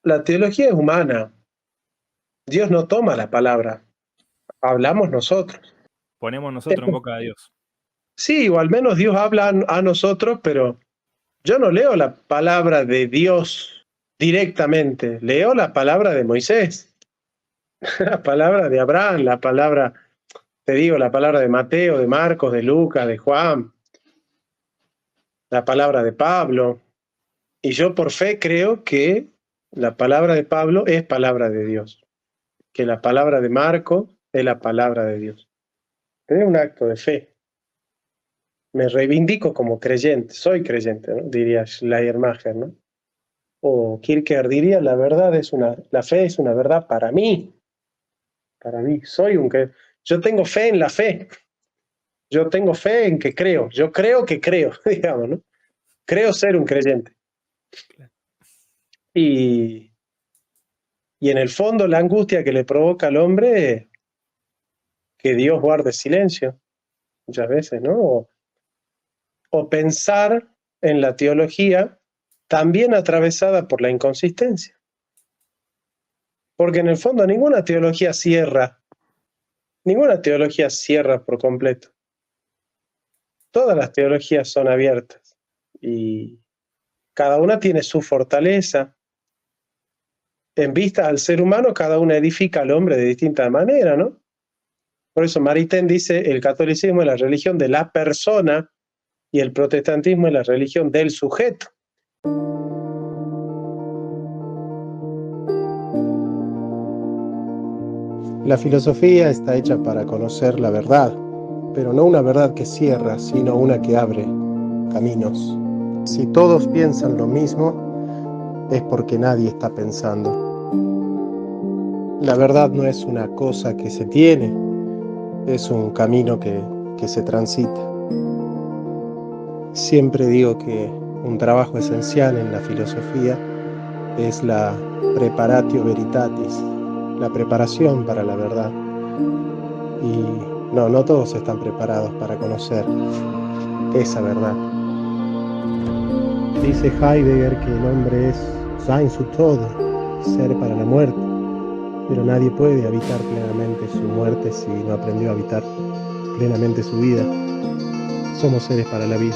La teología es humana. Dios no toma la palabra, hablamos nosotros. Ponemos nosotros en boca de Dios. Sí, o al menos Dios habla a nosotros, pero yo no leo la palabra de Dios directamente, leo la palabra de Moisés, la palabra de Abraham, la palabra, te digo, la palabra de Mateo, de Marcos, de Lucas, de Juan, la palabra de Pablo. Y yo por fe creo que la palabra de Pablo es palabra de Dios, que la palabra de Marco es la palabra de Dios. Es un acto de fe. Me reivindico como creyente, soy creyente, ¿no? Diría Schleiermacher, ¿no? O Kierkegaard diría, la fe es una verdad para mí, yo tengo fe en la fe, yo tengo fe en que creo, yo creo que creo, digamos, ¿no? Creo ser un creyente. Y, y en el fondo la angustia que le provoca al hombre es que Dios guarde silencio, muchas veces, ¿no? O pensar en la teología también atravesada por la inconsistencia. Porque en el fondo ninguna teología cierra por completo. Todas las teologías son abiertas y cada una tiene su fortaleza. En vista al ser humano, cada una edifica al hombre de distinta manera, ¿no? Por eso Maritain dice, el catolicismo es la religión de la persona y el protestantismo es la religión del sujeto. La filosofía está hecha para conocer la verdad, pero no una verdad que cierra, sino una que abre caminos. Si todos piensan lo mismo, es porque nadie está pensando. La verdad no es una cosa que se tiene, es un camino que se transita. Siempre digo que un trabajo esencial en la filosofía es la preparatio veritatis, la preparación para la verdad. Y no todos están preparados para conocer esa verdad. Dice Heidegger que el hombre es sein zu Tode, ser para la muerte, pero nadie puede habitar plenamente su muerte si no aprendió a habitar plenamente su vida. Somos seres para la vida.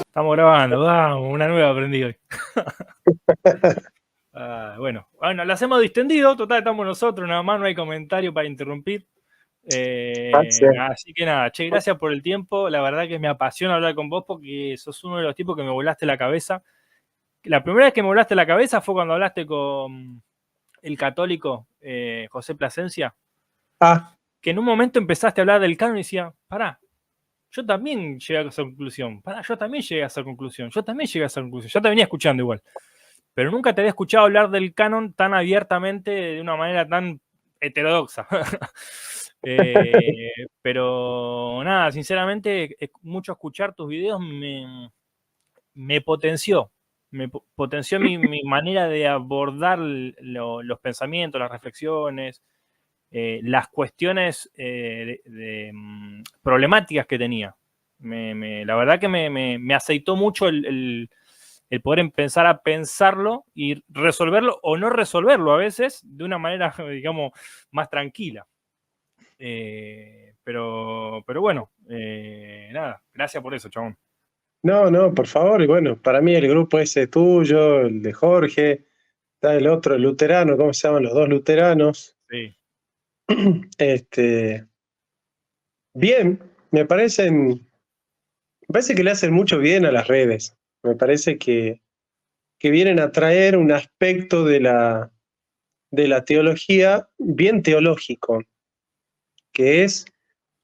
Estamos grabando, vamos, una nueva aprendí hoy. Bueno, la hacemos distendido, total, estamos nosotros, nada más, no hay comentario para interrumpir. Así que nada, che, gracias por el tiempo, la verdad que me apasiona hablar con vos porque sos uno de los tipos que me volaste la cabeza. La primera vez que me volaste la cabeza fue cuando hablaste con el católico José Plasencia, que en un momento empezaste a hablar del canon y decía, pará, yo también llegué a esa conclusión, yo también llegué a esa conclusión, yo te venía escuchando igual, pero nunca te había escuchado hablar del canon tan abiertamente, de una manera tan heterodoxa. Pero nada, sinceramente, mucho escuchar tus videos me potenció mi manera de abordar los pensamientos, las reflexiones, las cuestiones problemáticas que tenía. La verdad que me aceitó mucho el poder empezar a pensarlo y resolverlo o no resolverlo a veces de una manera, digamos, más tranquila. Pero bueno, nada, gracias por eso, chabón. No, por favor, y bueno, para mí el grupo ese tuyo, el de Jorge, está el otro, el luterano, ¿cómo se llaman los dos luteranos? Sí. Bien, me parece que le hacen mucho bien a las redes. Me parece que vienen a traer un aspecto de la teología bien teológico, que es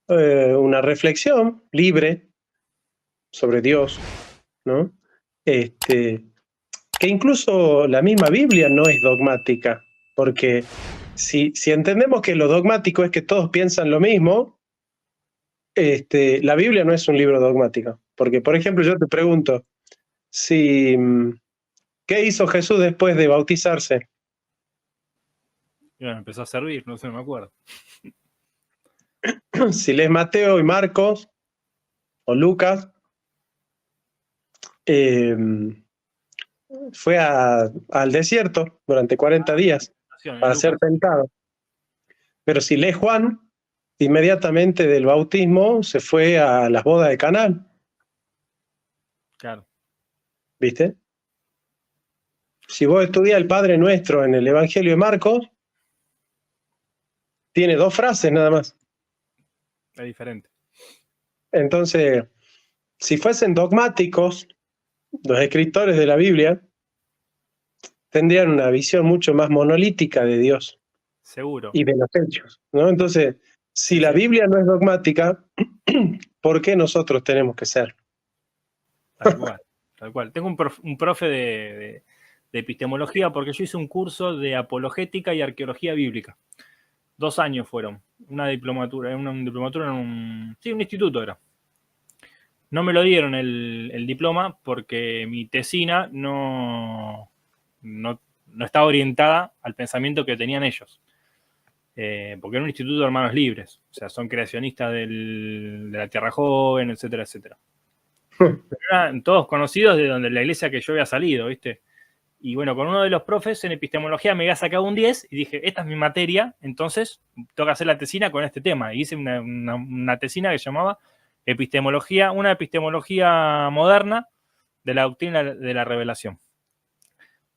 una reflexión libre sobre Dios, ¿no? Que incluso la misma Biblia no es dogmática, porque si entendemos que lo dogmático es que todos piensan lo mismo, la Biblia no es un libro dogmático. Porque, por ejemplo, yo te pregunto, si, ¿qué hizo Jesús después de bautizarse? Y bueno, empezó a servir, no sé, no me acuerdo. Si lees Mateo y Marcos o Lucas, fue al desierto durante 40 días para ser tentado. Pero si lees Juan, inmediatamente del bautismo se fue a las bodas de Caná. Claro. ¿Viste? Si vos estudias el Padre Nuestro en el Evangelio de Marcos, tiene 2 frases nada más. Es diferente. Entonces, si fuesen dogmáticos, los escritores de la Biblia tendrían una visión mucho más monolítica de Dios. Seguro. Y de los hechos, ¿no? Entonces, si la Biblia no es dogmática, ¿por qué nosotros tenemos que ser? Tal cual, tal cual. Tengo un profe de epistemología porque yo hice un curso de apologética y arqueología bíblica. 2 años fueron. Una diplomatura en un instituto era. No me lo dieron el diploma porque mi tesina no estaba orientada al pensamiento que tenían ellos. Porque era un instituto de hermanos libres. O sea, son creacionistas de la Tierra Joven, etcétera, etcétera. Pero eran todos conocidos de donde la iglesia que yo había salido, ¿viste? Y bueno, con uno de los profes en epistemología me había sacado un 10 y dije, esta es mi materia, entonces tengo que hacer la tesina con este tema. Y hice una tesina que se llamaba una epistemología moderna de la doctrina de la revelación.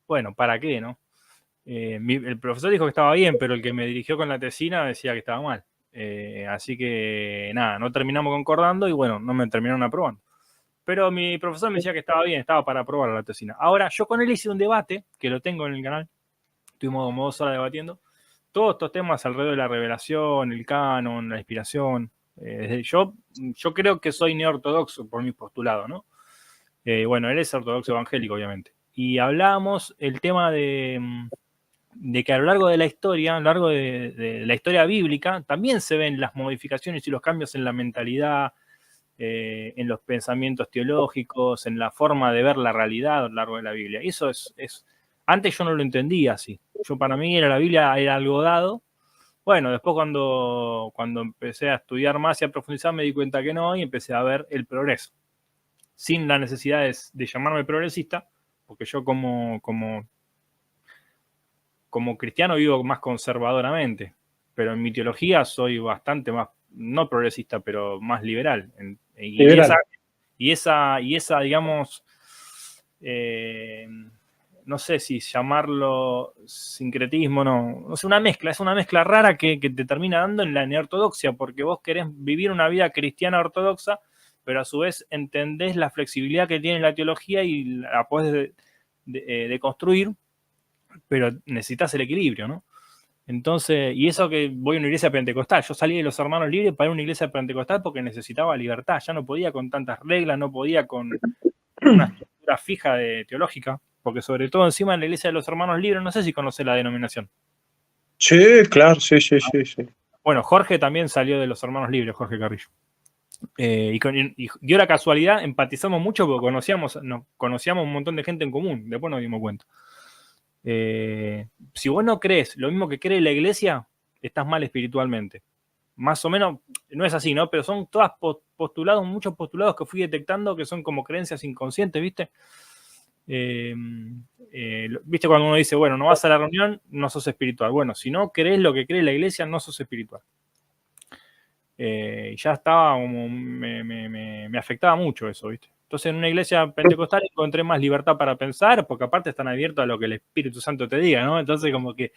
Bueno, ¿para qué, no? El profesor dijo que estaba bien, pero el que me dirigió con la tesina decía que estaba mal. Así que nada, no terminamos concordando y bueno, no me terminaron aprobando. Pero mi profesor me decía que estaba bien, estaba para aprobar la tesina. Ahora, yo con él hice un debate, que lo tengo en el canal, estuvimos como 2 horas debatiendo, todos estos temas alrededor de la revelación, el canon, la inspiración. Yo creo que soy neortodoxo por mi postulado, ¿no? Bueno, él es ortodoxo evangélico, obviamente. Y hablábamos el tema de que a lo largo de la historia, a lo largo de la historia bíblica, también se ven las modificaciones y los cambios en la mentalidad, en los pensamientos teológicos, en la forma de ver la realidad a lo largo de la Biblia. Y eso es antes yo no lo entendía así. Para mí la Biblia era algo dado. Bueno, después cuando empecé a estudiar más y a profundizar me di cuenta que no y empecé a ver el progreso. Sin la necesidad de llamarme progresista, porque yo como cristiano vivo más conservadoramente, pero en mi teología soy bastante más, no progresista, pero más liberal. Y esa, digamos, no sé si llamarlo sincretismo, no sé, es una mezcla rara que te termina dando en la neortodoxia, porque vos querés vivir una vida cristiana ortodoxa, pero a su vez entendés la flexibilidad que tiene la teología y la podés deconstruir, pero necesitas el equilibrio, ¿no? Entonces, y eso que voy a una iglesia pentecostal, yo salí de los hermanos libres para ir a una iglesia pentecostal porque necesitaba libertad, ya no podía con tantas reglas, no podía con una estructura fija teológica, porque sobre todo encima en la iglesia de los hermanos libres, no sé si conoce la denominación. Sí, claro, sí. Bueno, Jorge también salió de los hermanos libres, Jorge Carrillo. Y dio la casualidad, empatizamos mucho porque conocíamos un montón de gente en común, después nos dimos cuenta. Si vos no crees lo mismo que cree la iglesia, estás mal espiritualmente. Más o menos, no es así, ¿no? Pero son todas muchos postulados que fui detectando que son como creencias inconscientes, ¿viste? ¿Viste cuando uno dice, bueno, no vas a la reunión, no sos espiritual? Bueno, si no crees lo que cree la iglesia, no sos espiritual. Ya estaba como, me afectaba mucho eso, ¿viste? Entonces en una iglesia pentecostal encontré más libertad para pensar, porque aparte están abiertos a lo que el Espíritu Santo te diga, ¿no? Entonces como que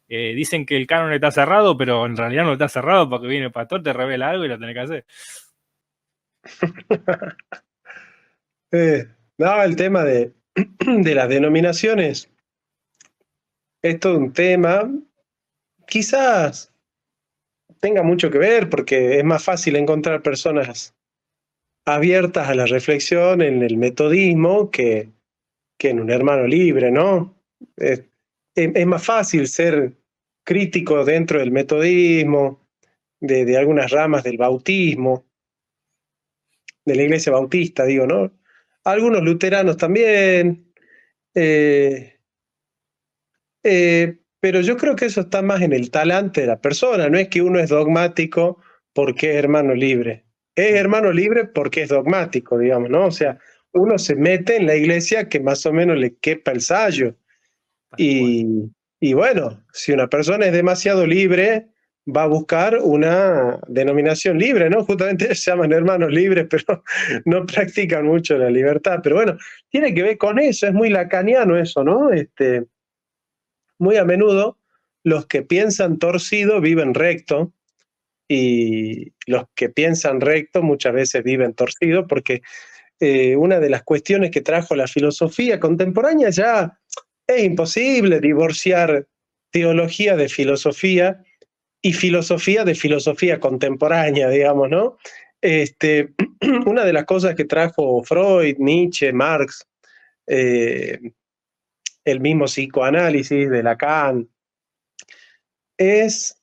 dicen que el canon está cerrado, pero en realidad no está cerrado porque viene el pastor, te revela algo y lo tenés que hacer. No, el tema de las denominaciones es todo un tema. Quizás tenga mucho que ver porque es más fácil encontrar personas abiertas a la reflexión en el metodismo que en un hermano libre, ¿no? Es más fácil ser crítico dentro del metodismo, de algunas ramas del bautismo, de la iglesia bautista, digo, ¿no? algunos luteranos también, pero yo creo que eso está más en el talante de la persona, no es que uno es dogmático porque es hermano libre. Es hermano libre porque es dogmático, digamos, ¿no? O sea, uno se mete en la iglesia que más o menos le quepa el sayo. Y bueno, si una persona es demasiado libre, va a buscar una denominación libre, ¿no? Justamente se llaman hermanos libres, pero no practican mucho la libertad. Pero bueno, tiene que ver con eso, es muy lacaniano eso, ¿no? Muy a menudo los que piensan torcido viven recto, y los que piensan recto muchas veces viven torcido, porque una de las cuestiones que trajo la filosofía contemporánea, ya es imposible divorciar teología de filosofía y filosofía de filosofía contemporánea, digamos, ¿no? Una de las cosas que trajo Freud, Nietzsche, Marx, el mismo psicoanálisis de Lacan, es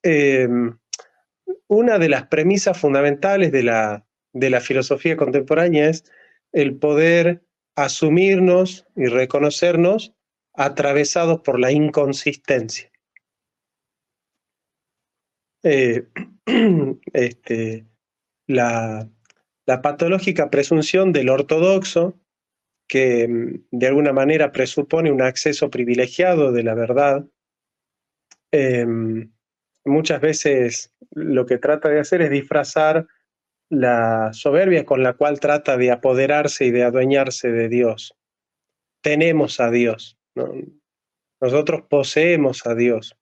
una de las premisas fundamentales de la filosofía contemporánea, es el poder asumirnos y reconocernos atravesados por la inconsistencia. La patológica presunción del ortodoxo, que de alguna manera presupone un acceso privilegiado de la verdad, muchas veces lo que trata de hacer es disfrazar la soberbia con la cual trata de apoderarse y de adueñarse de Dios. Tenemos a Dios, ¿no? Nosotros poseemos a Dios.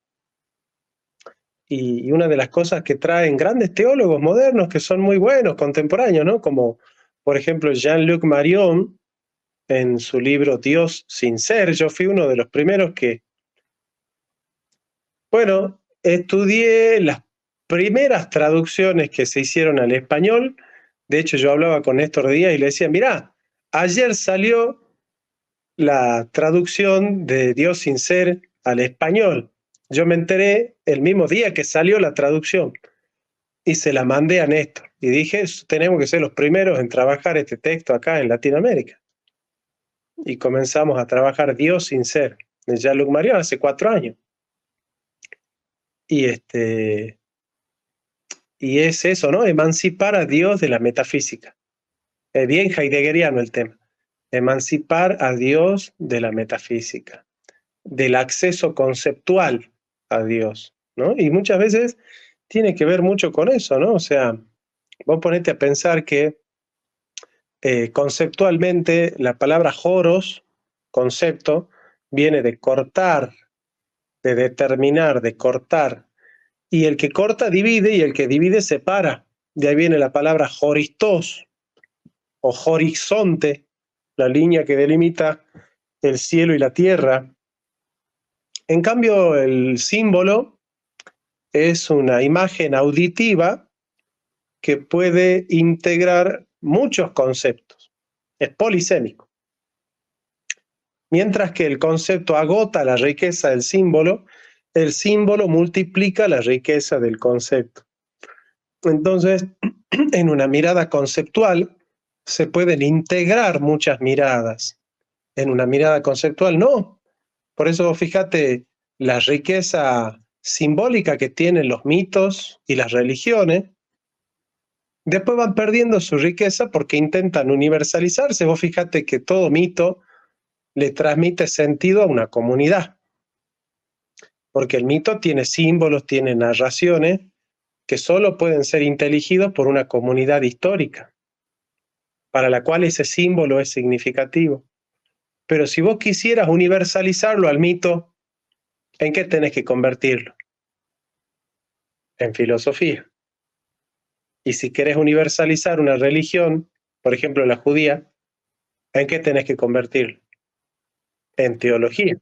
Y una de las cosas que traen grandes teólogos modernos que son muy buenos, contemporáneos, ¿no? Como por ejemplo Jean-Luc Marion, en su libro Dios sin ser. Yo fui uno de los primeros que, bueno, estudié las primeras traducciones que se hicieron al español. De hecho, yo hablaba con Néstor Díaz y le decía, mirá, ayer salió la traducción de Dios sin ser al español. Yo me enteré el mismo día que salió la traducción y se la mandé a Néstor. Y dije, tenemos que ser los primeros en trabajar este texto acá en Latinoamérica. Y comenzamos a trabajar Dios sin ser, de Jean-Luc Marion, hace 4 años. Y es eso, ¿no? Emancipar a Dios de la metafísica. Es bien heideggeriano el tema. Emancipar a Dios de la metafísica, del acceso conceptual a Dios, ¿no? Y muchas veces tiene que ver mucho con eso, ¿no? O sea, vos ponete a pensar que conceptualmente la palabra horos, concepto, viene de cortar, de determinar, de cortar. Y el que corta divide y el que divide separa. De ahí viene la palabra horistos o horizonte, la línea que delimita el cielo y la tierra. En cambio, el símbolo es una imagen auditiva que puede integrar muchos conceptos. Es polisémico. Mientras que el concepto agota la riqueza del símbolo, el símbolo multiplica la riqueza del concepto. Entonces, en una mirada conceptual se pueden integrar muchas miradas. En una mirada conceptual no. Por eso, fíjate, la riqueza simbólica que tienen los mitos y las religiones, después van perdiendo su riqueza porque intentan universalizarse. Vos fíjate que todo mito le transmite sentido a una comunidad, porque el mito tiene símbolos, tiene narraciones que solo pueden ser inteligidos por una comunidad histórica, para la cual ese símbolo es significativo. Pero si vos quisieras universalizarlo al mito, ¿en qué tenés que convertirlo? En filosofía. Y si querés universalizar una religión, por ejemplo la judía, ¿en qué tenés que convertirlo? En teología.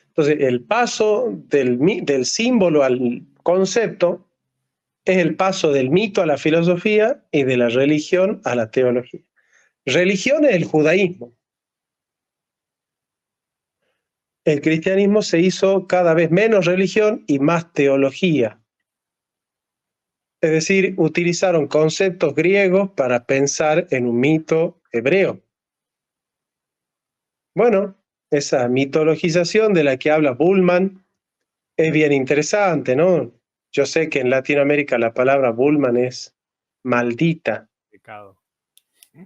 Entonces, el paso del símbolo al concepto es el paso del mito a la filosofía y de la religión a la teología. Religión es el judaísmo. El cristianismo se hizo cada vez menos religión y más teología. Es decir, utilizaron conceptos griegos para pensar en un mito hebreo. Bueno, esa mitologización de la que habla Bullman es bien interesante, ¿no? Yo sé que en Latinoamérica la palabra Bullman es maldita, Pecado.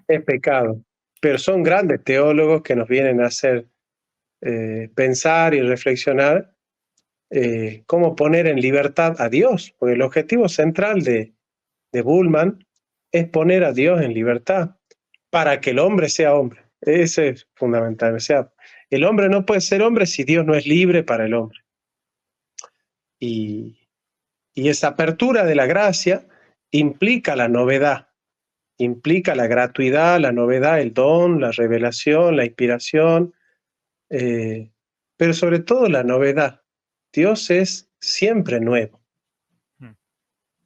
es pecado, pero son grandes teólogos que nos vienen a hacer pensar y reflexionar cómo poner en libertad a Dios, porque el objetivo central de Bullman es poner a Dios en libertad para que el hombre sea hombre. Ese es fundamental. O sea, el hombre no puede ser hombre si Dios no es libre para el hombre. Y esa apertura de la gracia implica la novedad, implica la gratuidad, la novedad, el don, la revelación, la inspiración, pero sobre todo la novedad. Dios es siempre nuevo,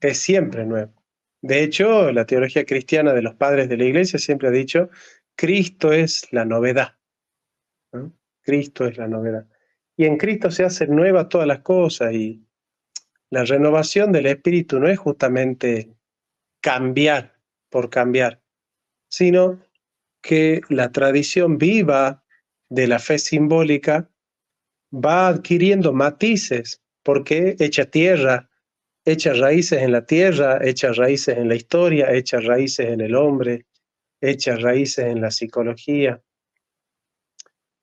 es siempre nuevo. De hecho, la teología cristiana de los padres de la iglesia siempre ha dicho, Cristo es la novedad, ¿no? Cristo es la novedad. Y en Cristo se hacen nuevas todas las cosas, y la renovación del espíritu no es justamente cambiar por cambiar, sino que la tradición viva de la fe simbólica va adquiriendo matices, porque echa tierra, echa raíces en la tierra, echa raíces en la historia, echa raíces en el hombre, echa raíces en la psicología.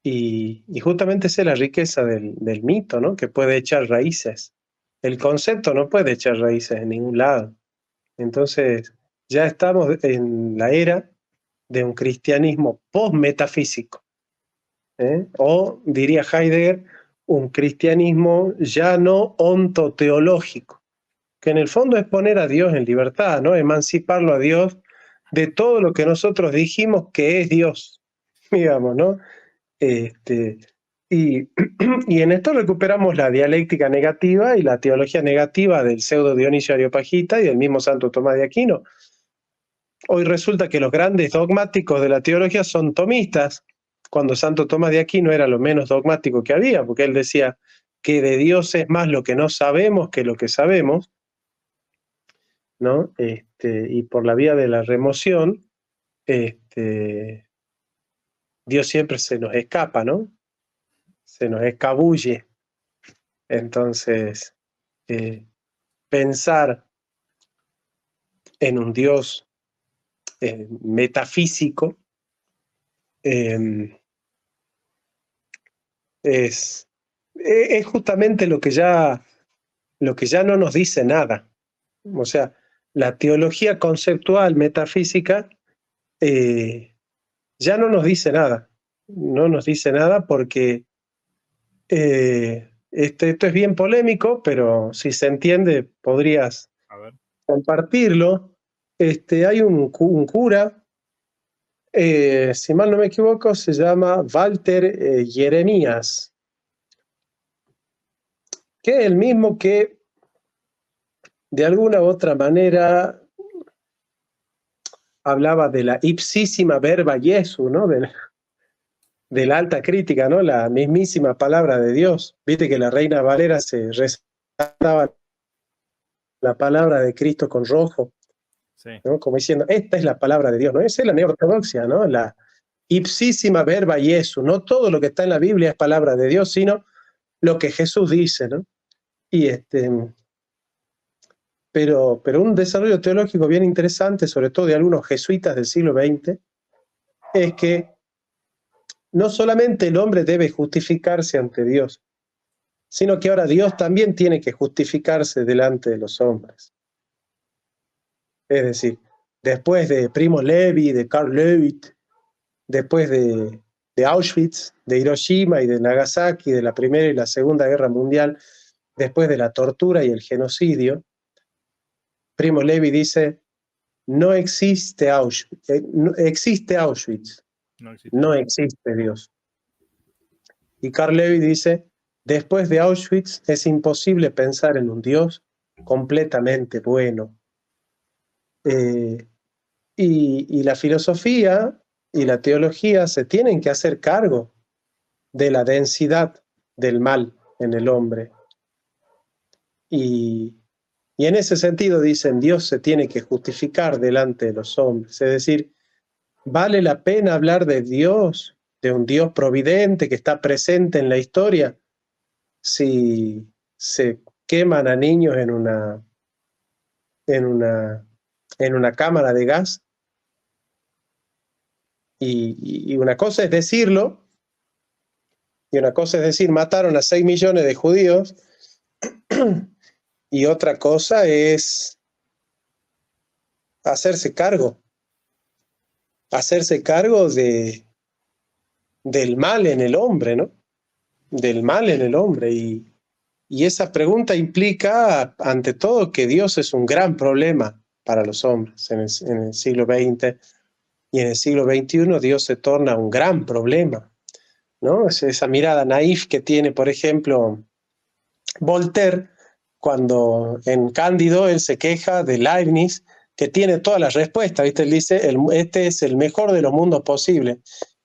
Y justamente esa es la riqueza del mito, ¿no? Que puede echar raíces. El concepto no puede echar raíces en ningún lado. Entonces, ya estamos en la era de un cristianismo post-metafísico, o, diría Heidegger, un cristianismo ya no ontoteológico, que en el fondo es poner a Dios en libertad, ¿no? Emanciparlo a Dios de todo lo que nosotros dijimos que es Dios, digamos, ¿no? Y en esto recuperamos la dialéctica negativa y la teología negativa del pseudo Dionisio Areopagita y del mismo Santo Tomás de Aquino. Hoy resulta que los grandes dogmáticos de la teología son tomistas, cuando Santo Tomás de Aquino era lo menos dogmático que había, porque él decía que de Dios es más lo que no sabemos que lo que sabemos, ¿no? Y por la vía de la remoción, Dios siempre se nos escapa, ¿no? Se nos escabulle. Entonces, pensar en un Dios metafísico es justamente lo que ya no nos dice nada. O sea, la teología conceptual metafísica ya no nos dice nada. No nos dice nada porque esto es bien polémico, pero si se entiende, podrías compartirlo. Hay un cura, si mal no me equivoco, se llama Walter Jeremías, que es el mismo que de alguna u otra manera hablaba de la ipsísima verba Jesu, ¿no? De la alta crítica, ¿no? La mismísima palabra de Dios. Viste que la Reina Valera se resaltaba la palabra de Cristo con rojo, sí, ¿no? Como diciendo, esta es la palabra de Dios, ¿no? Esa es la neortodoxia, ¿no? La ipsísima verba Jesu. No todo lo que está en la Biblia es palabra de Dios, sino lo que Jesús dice, ¿no? Y pero un desarrollo teológico bien interesante, sobre todo de algunos jesuitas del siglo XX, es que no solamente el hombre debe justificarse ante Dios, sino que ahora Dios también tiene que justificarse delante de los hombres. Es decir, después de Primo Levi, de Karl Levitt, después de Auschwitz, de Hiroshima y de Nagasaki, de la Primera y la Segunda Guerra Mundial, después de la tortura y el genocidio, Primo Levi dice, no existe Auschwitz, existe Auschwitz, no existe Dios. Y Karl Levi dice, después de Auschwitz es imposible pensar en un Dios completamente bueno. Y la filosofía y la teología se tienen que hacer cargo de la densidad del mal en el hombre. Y en ese sentido dicen, Dios se tiene que justificar delante de los hombres. Es decir, ¿Vale la pena hablar de Dios, de un Dios providente que está presente en la historia, si se queman a niños en una cámara de gas? Y una cosa es decirlo, y una cosa es decir, mataron a 6 millones de judíos, y otra cosa es hacerse cargo del mal en el hombre, ¿no? Del mal en el hombre. Y esa pregunta implica, ante todo, que Dios es un gran problema para los hombres. En el siglo XX y en el siglo XXI Dios se torna un gran problema, ¿no? Es esa mirada naif que tiene, por ejemplo, Voltaire, cuando en Cándido él se queja de Leibniz, que tiene todas las respuestas, ¿viste? Él dice, este es el mejor de los mundos posibles,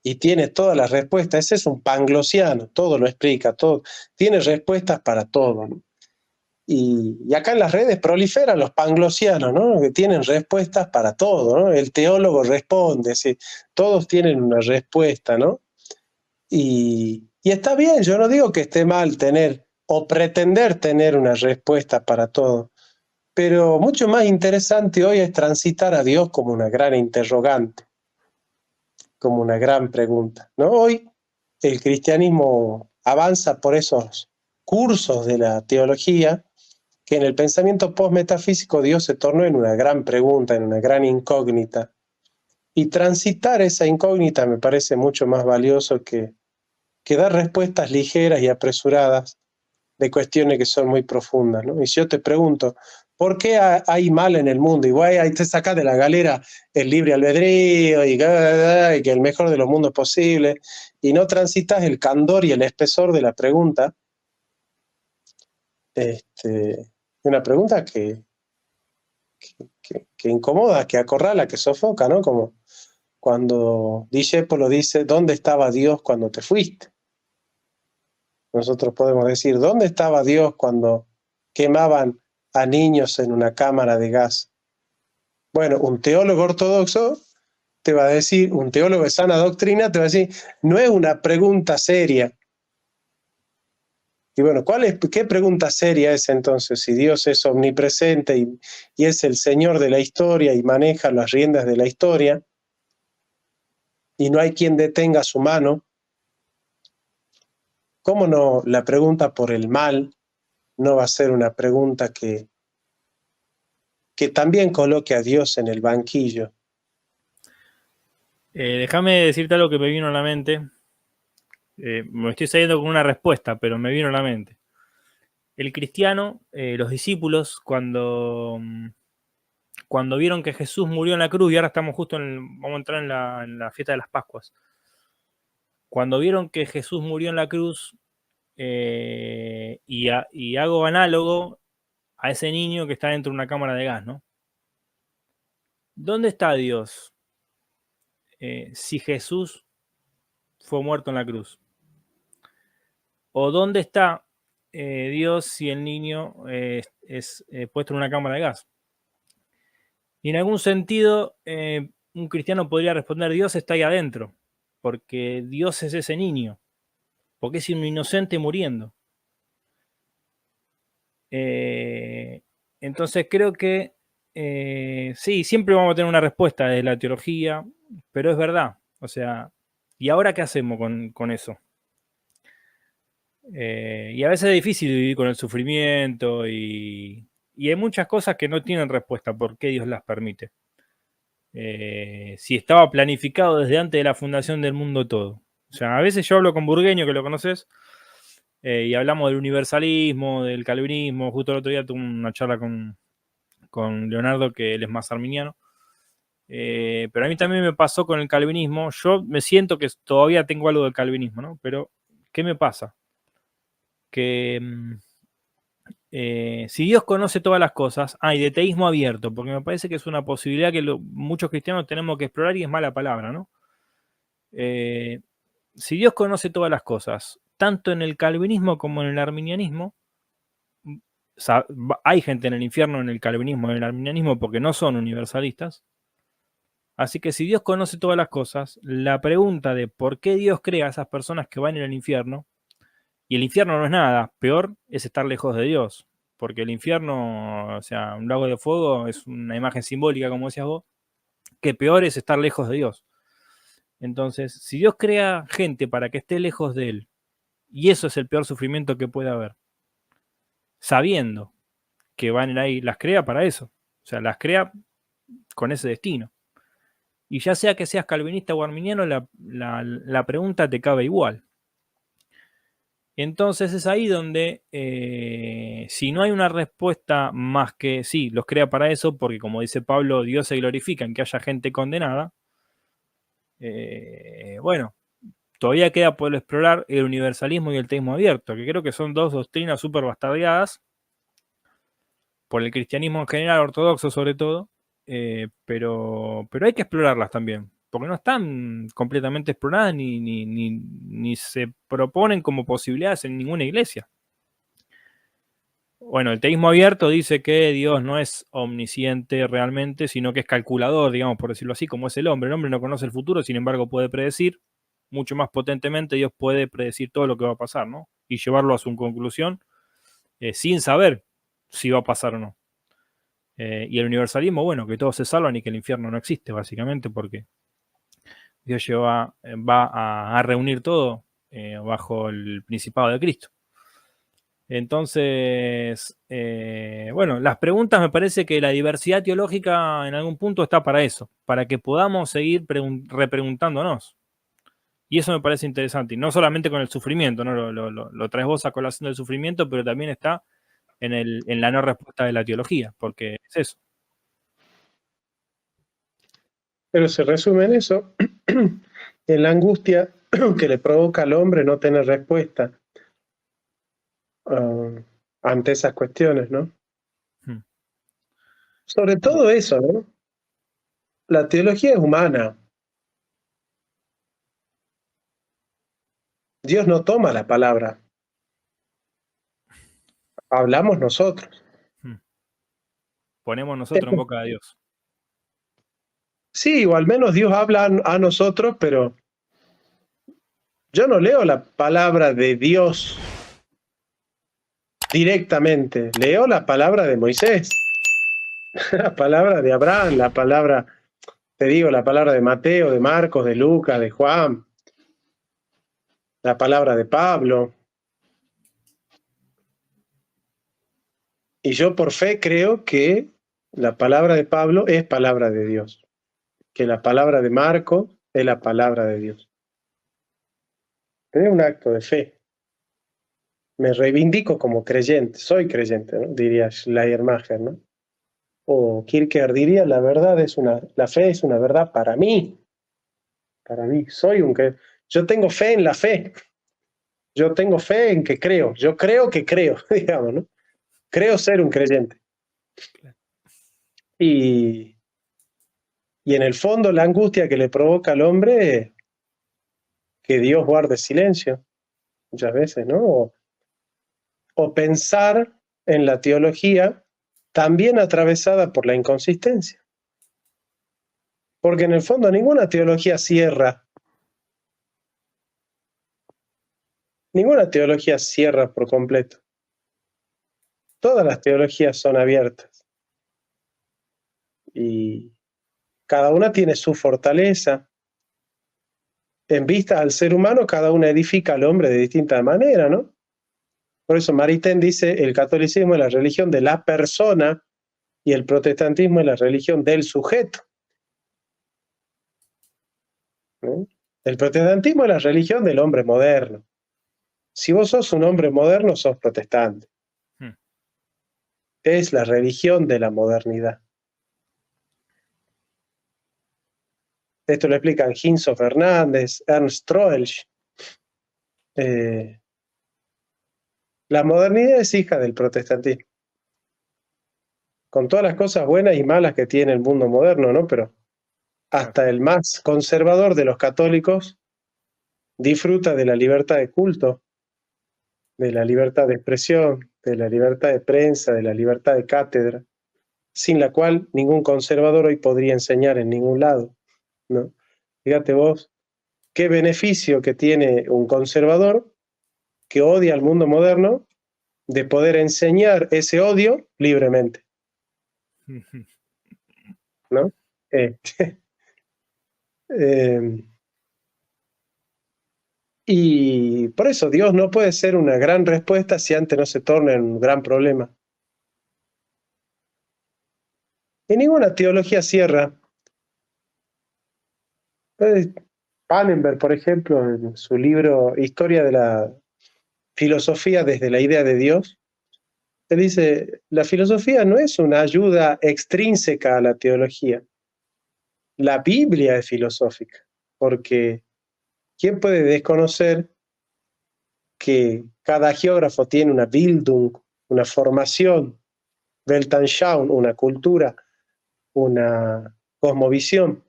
y tiene todas las respuestas. Ese es un panglosiano, todo lo explica, todo, tiene respuestas para todo, ¿no? Y acá en las redes proliferan los panglosianos, ¿no? Que tienen respuestas para todo, ¿no? El teólogo responde, ¿sí? Todos tienen una respuesta, ¿no? Y está bien, yo no digo que esté mal tener o pretender tener una respuesta para todo, pero mucho más interesante hoy es transitar a Dios como una gran interrogante, como una gran pregunta, ¿no? Hoy el cristianismo avanza por esos cursos de la teología que en el pensamiento postmetafísico Dios se tornó en una gran pregunta, en una gran incógnita. Y transitar esa incógnita me parece mucho más valioso que dar respuestas ligeras y apresuradas de cuestiones que son muy profundas, ¿no? Y si yo te pregunto, ¿por qué hay mal en el mundo? Y guay, ahí te sacas de la galera el libre albedrío y que el mejor de los mundos posible, y no transitas el candor y el espesor de la pregunta. Una pregunta que incomoda, que acorrala, que sofoca, ¿no? Como cuando Discépolo dice, ¿dónde estaba Dios cuando te fuiste? Nosotros podemos decir, ¿dónde estaba Dios cuando quemaban a niños en una cámara de gas? Bueno, un teólogo ortodoxo te va a decir, un teólogo de sana doctrina te va a decir, no es una pregunta seria. Y bueno, ¿qué pregunta seria es entonces? Si Dios es omnipresente y es el Señor de la historia y maneja las riendas de la historia, y no hay quien detenga su mano, ¿cómo no la pregunta por el mal no va a ser una pregunta que también coloque a Dios en el banquillo? Déjame decirte algo que me vino a la mente. Me estoy saliendo con una respuesta, pero me vino a la mente. El cristiano, los discípulos, cuando vieron que Jesús murió en la cruz, y ahora estamos justo vamos a entrar en la fiesta de las Pascuas. Cuando vieron que Jesús murió en la cruz, y hago análogo a ese niño que está dentro de una cámara de gas, ¿no? ¿Dónde está Dios si Jesús fue muerto en la cruz? ¿O dónde está Dios si el niño es puesto en una cámara de gas? Y en algún sentido, un cristiano podría responder, Dios está ahí adentro, porque Dios es ese niño, porque es un inocente muriendo. Entonces creo que sí, siempre vamos a tener una respuesta de la teología, pero es verdad. O sea, ¿y ahora qué hacemos con eso? Y a veces es difícil vivir con el sufrimiento y hay muchas cosas que no tienen respuesta. ¿Por qué Dios las permite? Si estaba planificado desde antes de la fundación del mundo todo. O sea, a veces yo hablo con Burgueño, que lo conoces, y hablamos del universalismo, del calvinismo. Justo el otro día tuve una charla con Leonardo, que él es más arminiano. Pero a mí también me pasó con el calvinismo. Yo me siento que todavía tengo algo del calvinismo, ¿no? Pero, ¿qué me pasa? Que si Dios conoce todas las cosas, hay de teísmo abierto, porque me parece que es una posibilidad que muchos cristianos tenemos que explorar, y es mala palabra, ¿no? Si Dios conoce todas las cosas, tanto en el calvinismo como en el arminianismo, hay gente en el infierno en el calvinismo y en el arminianismo porque no son universalistas. Así que si Dios conoce todas las cosas, la pregunta de por qué Dios crea a esas personas que van a ir al infierno, y el infierno no es nada, peor es estar lejos de Dios, porque el infierno, o sea, un lago de fuego es una imagen simbólica, como decías vos, que peor es estar lejos de Dios. Entonces, si Dios crea gente para que esté lejos de Él, y eso es el peor sufrimiento que puede haber, sabiendo que van a ir ahí, las crea para eso, o sea, las crea con ese destino. Y ya sea que seas calvinista o arminiano, la pregunta te cabe igual. Entonces es ahí donde, si no hay una respuesta más que sí, los crea para eso, porque como dice Pablo, Dios se glorifica en que haya gente condenada, bueno, todavía queda por explorar el universalismo y el teísmo abierto, que creo que son dos doctrinas súper bastardeadas por el cristianismo en general, ortodoxo sobre todo, pero hay que explorarlas también, porque no están completamente exploradas ni se proponen como posibilidades en ninguna iglesia. Bueno, el teísmo abierto dice que Dios no es omnisciente realmente, sino que es calculador, digamos, por decirlo así, como es el hombre. El hombre no conoce el futuro, sin embargo puede predecir. Mucho más potentemente Dios puede predecir todo lo que va a pasar, ¿no? Y llevarlo a su conclusión sin saber si va a pasar o no. Y el universalismo, bueno, que todos se salvan y que el infierno no existe, básicamente, porque Dios va a reunir todo bajo el principado de Cristo. Entonces, bueno, las preguntas, me parece que la diversidad teológica en algún punto está para eso, para que podamos seguir repreguntándonos. Y eso me parece interesante, y no solamente con el sufrimiento, ¿no? Lo traes vos a colación del sufrimiento, pero también está en la no respuesta de la teología, porque es eso. Pero se resume en eso, en la angustia que le provoca al hombre no tener respuesta ante esas cuestiones, ¿no? Sobre todo eso, ¿no? La teología es humana. Dios no toma la palabra. Hablamos nosotros. Ponemos nosotros en boca de Dios. Sí, o al menos Dios habla a nosotros, pero yo no leo la palabra de Dios directamente. Leo la palabra de Moisés, la palabra de Abraham, la palabra, te digo, la palabra de Mateo, de Marcos, de Lucas, de Juan, la palabra de Pablo. Y yo por fe creo que la palabra de Pablo es palabra de Dios, que la palabra de Marcos es la palabra de Dios. Es un acto de fe. Me reivindico como creyente, soy creyente, ¿no? Diría Schleiermacher, ¿no? O Kierkegaard diría, la fe es una verdad para mí. Para mí, yo tengo fe en la fe. Yo tengo fe en que creo. Yo creo que creo, digamos, ¿no? Creo ser un creyente. Y en el fondo la angustia que le provoca al hombre es que Dios guarde silencio, muchas veces, ¿no? O pensar en la teología también atravesada por la inconsistencia. Porque en el fondo ninguna teología cierra. Ninguna teología cierra por completo. Todas las teologías son abiertas. Y cada una tiene su fortaleza. En vista al ser humano, cada una edifica al hombre de distinta manera, ¿no? Por eso Maritain dice, el catolicismo es la religión de la persona y el protestantismo es la religión del sujeto. ¿No? El protestantismo es la religión del hombre moderno. Si vos sos un hombre moderno, sos protestante. Es la religión de la modernidad. Esto lo explican Ginso Fernández, Ernst Troelsch. La modernidad es hija del protestantismo. Con todas las cosas buenas y malas que tiene el mundo moderno, ¿no? Pero hasta el más conservador de los católicos disfruta de la libertad de culto, de la libertad de expresión, de la libertad de prensa, de la libertad de cátedra, sin la cual ningún conservador hoy podría enseñar en ningún lado. ¿no? Fíjate vos, qué beneficio que tiene un conservador que odia al mundo moderno de poder enseñar ese odio libremente, ¿no? Eh, eh, y por eso Dios no puede ser una gran respuesta si antes no se torna en un gran problema. Y ninguna teología cierra. Pannenberg, por ejemplo, en su libro Historia de la filosofía desde la idea de Dios, él dice, la filosofía no es una ayuda extrínseca a la teología. La Biblia es filosófica, porque ¿quién puede desconocer que cada geógrafo tiene una Bildung, una formación, Weltanschauung, una cultura, una cosmovisión?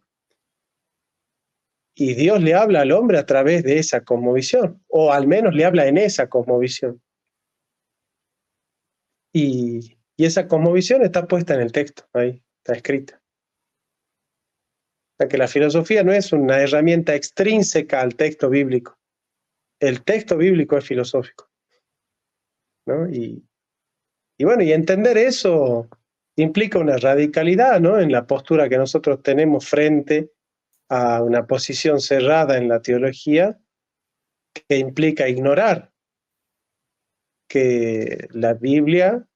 Y Dios le habla al hombre a través de esa cosmovisión, o al menos le habla en esa cosmovisión. Y esa cosmovisión está puesta en el texto, ahí está escrita. O sea que la filosofía no es una herramienta extrínseca al texto bíblico. El texto bíblico es filosófico, ¿no? Y bueno, y entender eso implica una radicalidad, ¿no? En la postura que nosotros tenemos frente a una posición cerrada en la teología, que implica ignorar que la Biblia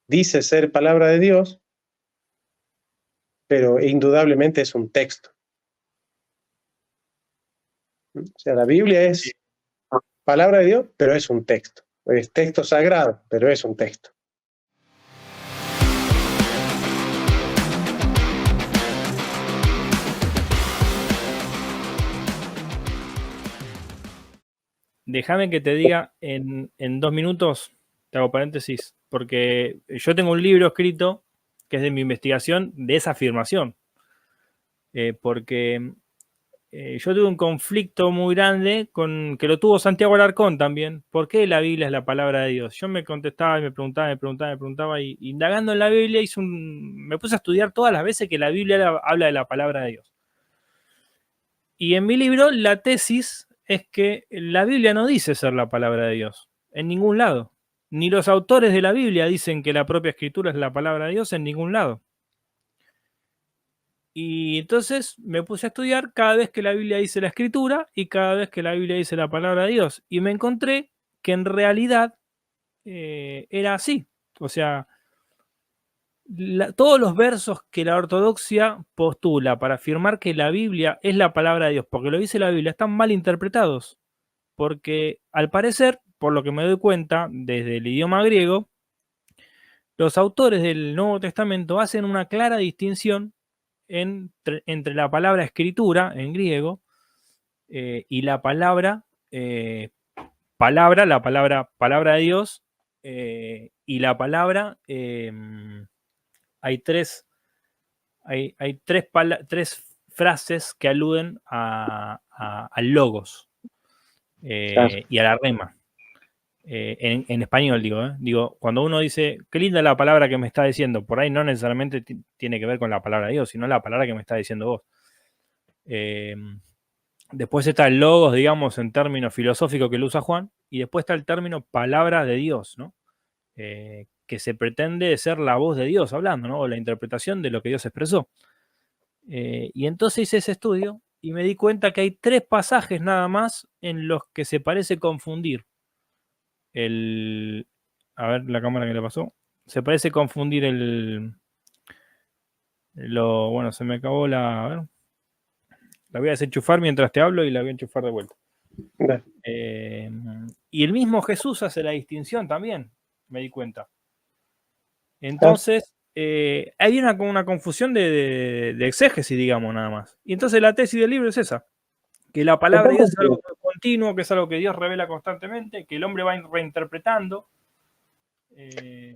dice ser palabra de Dios, pero indudablemente es un texto. O sea, la Biblia es palabra de Dios, pero es un texto. Es texto sagrado, pero es un texto. Déjame que te diga en 2 minutos, te hago paréntesis, porque yo tengo un libro escrito que es de mi investigación de esa afirmación. Porque yo tuve un conflicto muy grande que lo tuvo Santiago Alarcón también. ¿Por qué la Biblia es la palabra de Dios? Yo me contestaba y me preguntaba, y indagando en la Biblia me puse a estudiar todas las veces que la Biblia habla de la palabra de Dios. Y en mi libro la tesis es que la Biblia no dice ser la palabra de Dios, en ningún lado. Ni los autores de la Biblia dicen que la propia escritura es la palabra de Dios en ningún lado. Y entonces me puse a estudiar cada vez que la Biblia dice la escritura y cada vez que la Biblia dice la palabra de Dios. Y me encontré que en realidad era así. O sea, todos los versos que la ortodoxia postula para afirmar que la Biblia es la palabra de Dios, porque lo dice la Biblia, están mal interpretados. Porque al parecer, por lo que me doy cuenta desde el idioma griego, los autores del Nuevo Testamento hacen una clara distinción entre la palabra escritura en griego y la palabra palabra de Dios y la palabra hay tres frases que aluden al logos Claro. y a la rema. En español digo, cuando uno dice, qué linda la palabra que me está diciendo, por ahí no necesariamente tiene que ver con la palabra de Dios, sino la palabra que me está diciendo vos. Después está el logos, digamos, en términos filosóficos que lo usa Juan, y después está el término palabra de Dios, ¿no? Que se pretende ser la voz de Dios hablando, ¿no? O la interpretación de lo que Dios expresó. Y entonces hice ese estudio y me di cuenta que hay 3 pasajes nada más en los que se parece confundir a ver la cámara que le pasó. Se parece confundir bueno, se me acabó a ver. La voy a desenchufar mientras te hablo y la voy a enchufar de vuelta. Y el mismo Jesús hace la distinción también, me di cuenta. Entonces, hay una confusión de exégesis, digamos, nada más. Y entonces la tesis del libro es esa, que la palabra de Dios es algo continuo, que es algo que Dios revela constantemente, que el hombre va reinterpretando.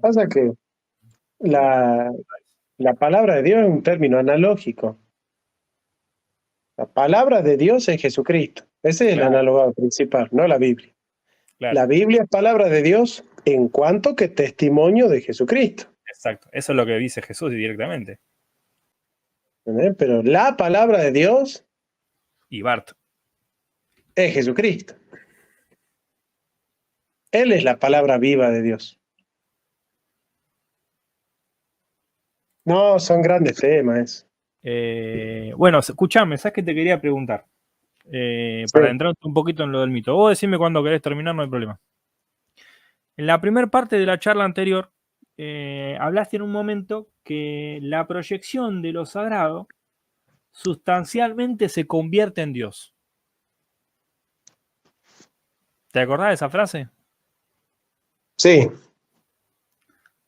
Pasa que la palabra de Dios es un término analógico. La palabra de Dios es Jesucristo. Ese es el analogado principal, no la Biblia. Claro. La Biblia es palabra de Dios en cuanto que testimonio de Jesucristo. Exacto, eso es lo que dice Jesús directamente. ¿entendés? Pero la palabra de Dios Y Bart. es Jesucristo. Él es la palabra viva de Dios. No, son grandes temas. Bueno, escuchame, ¿sabes qué te quería preguntar? Para entrar un poquito en lo del mito. Vos decime cuando querés terminar, no hay problema. En la primera parte de la charla anterior, hablaste en un momento que la proyección de lo sagrado sustancialmente se convierte en Dios. ¿Te acordás de esa frase? Sí.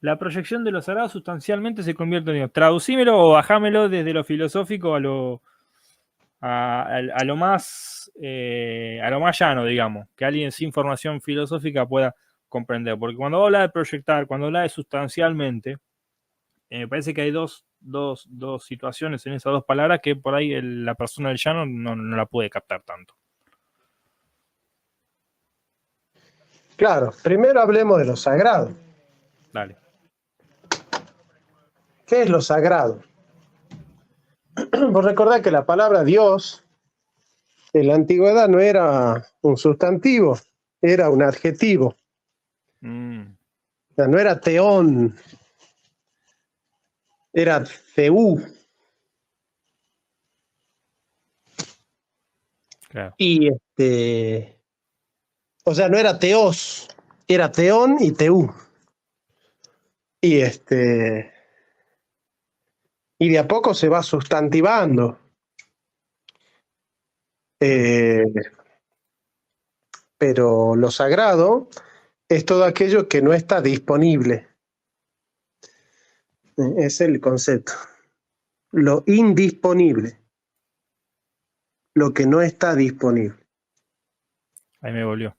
La proyección de lo sagrado sustancialmente se convierte en Dios. Traducímelo o bajámelo desde lo filosófico a lo más llano, digamos, que alguien sin formación filosófica pueda comprender. Porque cuando habla de proyectar, cuando habla de sustancialmente, me parece que hay dos situaciones en esas dos palabras que por ahí la persona del llano no la puede captar tanto. Claro, primero hablemos de lo sagrado. Dale. ¿Qué es lo sagrado? Vos recordás que la palabra Dios en la antigüedad no era un sustantivo, era un adjetivo. O sea, no era teón, era teú. Claro. Y o sea, no era teos, era teón y teú. Y y de a poco se va sustantivando. Pero lo sagrado es todo aquello que no está disponible. Es el concepto. Lo indisponible. Lo que no está disponible. Ahí me volvió.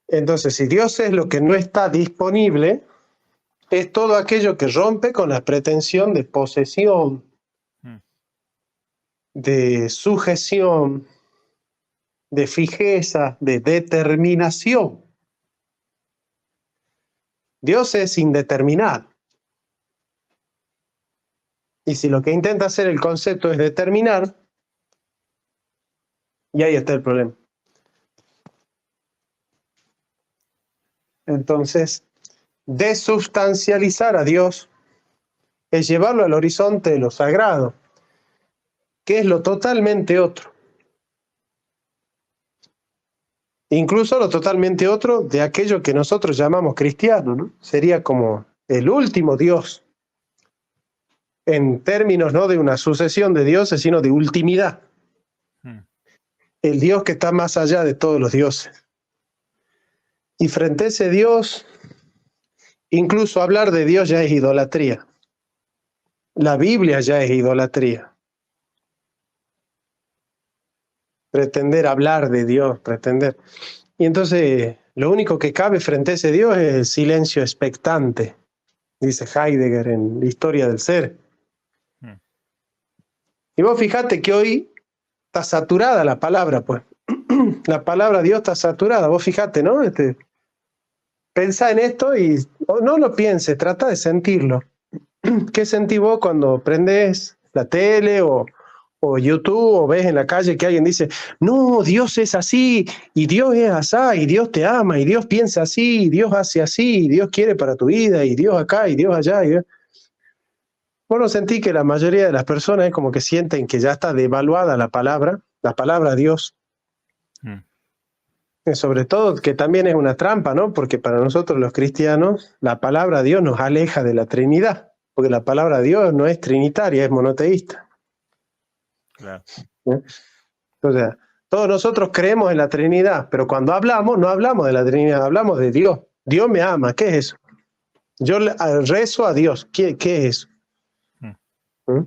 Entonces, si Dios es lo que no está disponible, es todo aquello que rompe con la pretensión de posesión, de sujeción, de fijeza, de determinación. Dios es indeterminado. Y si lo que intenta hacer el concepto es determinar, y ahí está el problema. Entonces, desubstancializar a Dios es llevarlo al horizonte de lo sagrado, que es lo totalmente otro. Incluso lo totalmente otro de aquello que nosotros llamamos cristiano, ¿no? Sería como el último Dios, en términos no de una sucesión de dioses, sino de ultimidad. El Dios que está más allá de todos los dioses. Y frente a ese Dios, incluso hablar de Dios ya es idolatría. La Biblia ya es idolatría. Pretender hablar de Dios, pretender. Y entonces lo único que cabe frente a ese Dios es el silencio expectante, dice Heidegger en La historia del ser. Y vos fijate que hoy está saturada la palabra, pues. La palabra Dios está saturada, vos fijate, ¿no? Pensá en esto y no lo pienses, trata de sentirlo. ¿Qué sentís vos cuando prendés la tele o YouTube o ves en la calle que alguien dice, no, Dios es así, y Dios es así, y Dios te ama, y Dios piensa así, y Dios hace así, y Dios quiere para tu vida, y Dios acá, y Dios allá? Vos no sentís que la mayoría de las personas es como que sienten que ya está devaluada la palabra Dios. Sobre todo que también es una trampa, ¿no? Porque para nosotros los cristianos la palabra Dios nos aleja de la Trinidad, porque la palabra Dios no es trinitaria, es monoteísta. Claro. O sea, todos nosotros creemos en la Trinidad, pero cuando hablamos, no hablamos de la Trinidad, hablamos de Dios. Dios me ama, ¿qué es eso? Yo rezo a Dios, ¿qué es eso? O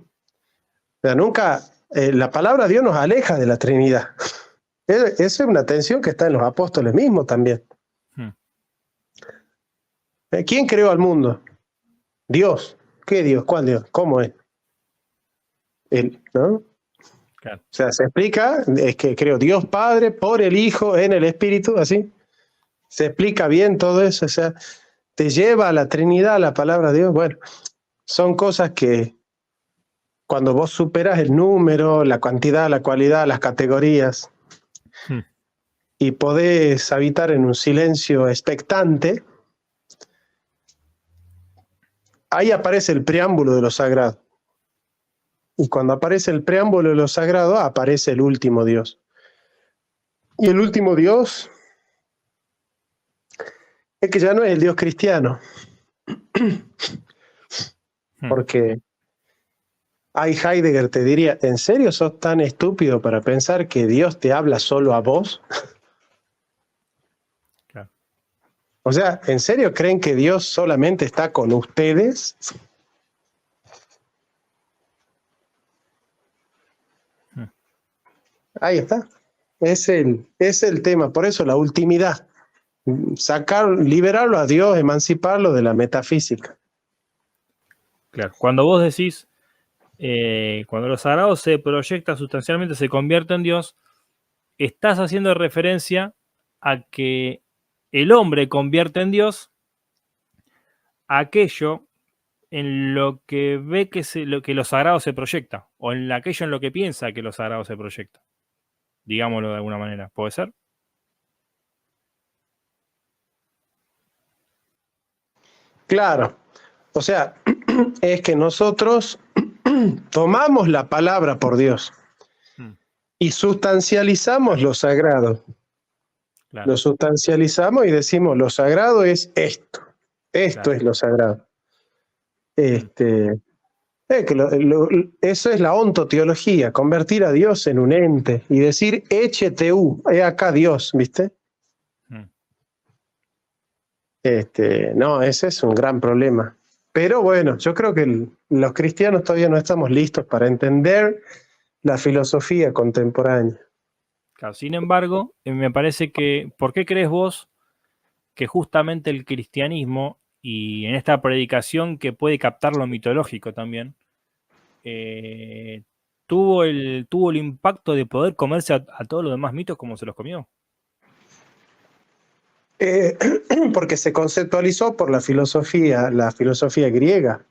sea, nunca, la palabra Dios nos aleja de la Trinidad. Esa es una tensión que está en los apóstoles mismos también. ¿Quién creó al mundo? Dios. ¿Qué Dios? ¿Cuál Dios? ¿Cómo es? Él, ¿no? Claro. O sea, se explica, es que creó Dios Padre, por el Hijo, en el Espíritu, así. Se explica bien todo eso, o sea, te lleva a la Trinidad, la palabra de Dios. Bueno, son cosas que cuando vos superas el número, la cantidad, la cualidad, las categorías, y podés habitar en un silencio expectante, ahí aparece el preámbulo de lo sagrado. Y cuando aparece el preámbulo de lo sagrado, aparece el último Dios. Y el último Dios es que ya no es el Dios cristiano. Porque ahí Heidegger te diría, ¿en serio sos tan estúpido para pensar que Dios te habla solo a vos? Claro. O sea, ¿en serio creen que Dios solamente está con ustedes? Ahí está. Es el tema. Por eso la ultimidad. Liberarlo a Dios, emanciparlo de la metafísica. Claro. Cuando vos decís, cuando lo sagrado se proyecta sustancialmente, se convierte en Dios, estás haciendo referencia a que el hombre convierte en Dios aquello en lo que ve que lo sagrado se proyecta, o en aquello en lo que piensa que lo sagrado se proyecta. Digámoslo de alguna manera. ¿Puede ser? Claro. O sea, es que nosotros tomamos la palabra por Dios y sustancializamos lo sagrado. Claro. Lo sustancializamos y decimos, lo sagrado es esto. Esto Claro. es lo sagrado. Eso es la ontoteología, convertir a Dios en un ente y decir, HTU, he acá Dios, ¿viste? No, ese es un gran problema. Pero bueno, yo creo que los cristianos todavía no estamos listos para entender la filosofía contemporánea. Claro, sin embargo, me parece que, ¿por qué crees vos que justamente el cristianismo, y en esta predicación que puede captar lo mitológico también, tuvo el impacto de poder comerse a todos los demás mitos como se los comió? Porque se conceptualizó por la filosofía griega.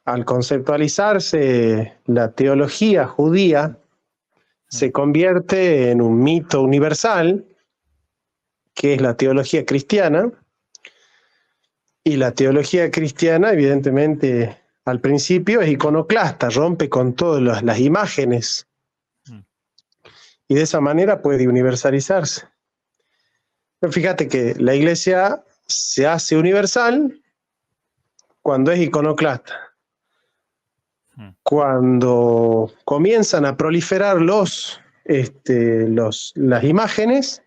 Al conceptualizarse la teología judía, se convierte en un mito universal, que es la teología cristiana, y la teología cristiana, evidentemente, al principio es iconoclasta, rompe con todas las imágenes, y de esa manera puede universalizarse. Pero fíjate que la iglesia se hace universal cuando es iconoclasta. Cuando comienzan a proliferar las imágenes,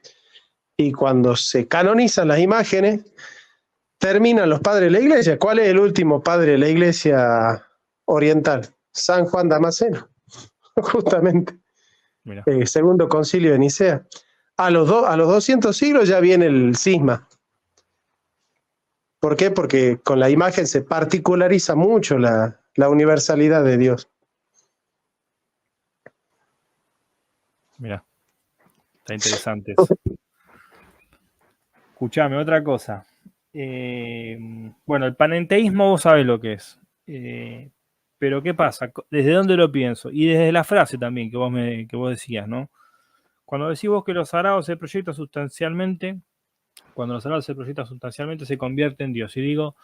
y cuando se canonizan las imágenes, terminan los padres de la iglesia. ¿Cuál es el último padre de la iglesia oriental? San Juan Damasceno, justamente. El segundo concilio de Nicea. A los 200 siglos ya viene el cisma. ¿Por qué? Porque con la imagen se particulariza mucho la universalidad de Dios. Mirá, está interesante eso. Escuchame, otra cosa. Bueno, el panenteísmo vos sabés lo que es. Pero ¿qué pasa? ¿Desde dónde lo pienso? Y desde la frase también que vos decías, ¿no? Cuando decís vos que lo sagrado se proyecta sustancialmente, cuando lo sagrado se proyecta sustancialmente se convierte en Dios. Y digo,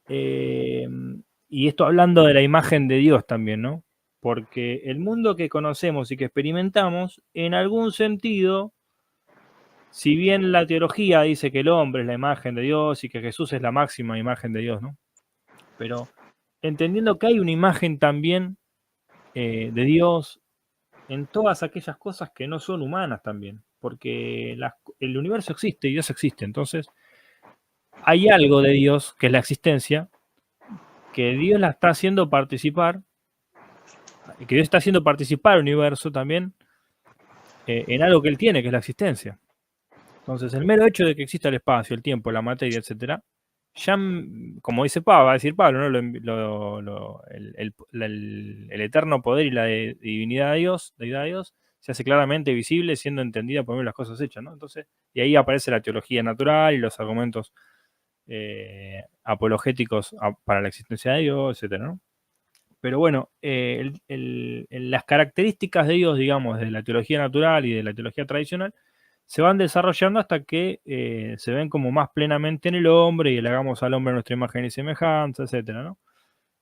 y esto hablando de la imagen de Dios también, ¿no? Porque el mundo que conocemos y que experimentamos, en algún sentido, si bien la teología dice que el hombre es la imagen de Dios y que Jesús es la máxima imagen de Dios, ¿no? Pero entendiendo que hay una imagen también de Dios en todas aquellas cosas que no son humanas también, porque el universo existe y Dios existe, entonces hay algo de Dios, que es la existencia, que Dios la está haciendo participar, que Dios está haciendo participar al universo también en algo que Él tiene, que es la existencia. Entonces, el mero hecho de que exista el espacio, el tiempo, la materia, etcétera, ya, como dice Pablo, va a decir Pablo, ¿no? El eterno poder y la divinidad de Dios, se hace claramente visible, siendo entendida por medio de las cosas hechas, ¿no? Entonces, y ahí aparece la teología natural y los argumentos apologéticos para la existencia de Dios, etcétera, ¿no? Pero bueno, las características de Dios, digamos, de la teología natural y de la teología tradicional, se van desarrollando hasta que se ven como más plenamente en el hombre y le hagamos al hombre a nuestra imagen y semejanza, etcétera, ¿no?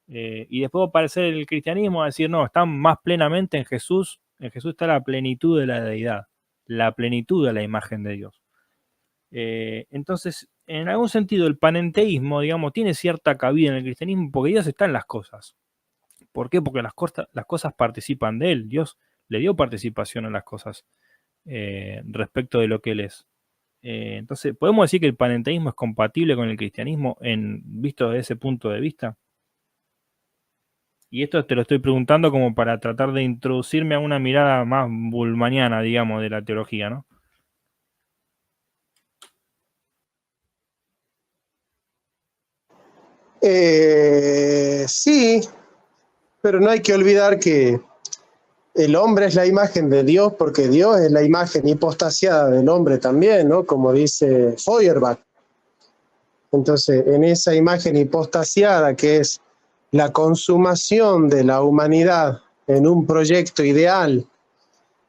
Y después va a aparecer el cristianismo a decir, no, están más plenamente en Jesús está la plenitud de la deidad, la plenitud de la imagen de Dios. Entonces, en algún sentido, el panenteísmo, digamos, tiene cierta cabida en el cristianismo porque Dios está en las cosas. ¿Por qué? Porque las cosas participan de Él. Dios le dio participación a las cosas respecto de lo que Él es. Entonces, ¿podemos decir que el panenteísmo es compatible con el cristianismo visto desde ese punto de vista? Y esto te lo estoy preguntando como para tratar de introducirme a una mirada más bulmaniana, digamos, de la teología, ¿no? Sí, pero no hay que olvidar que el hombre es la imagen de Dios porque Dios es la imagen hipostasiada del hombre también, ¿no? Como dice Feuerbach. Entonces, en esa imagen hipostasiada que es la consumación de la humanidad en un proyecto ideal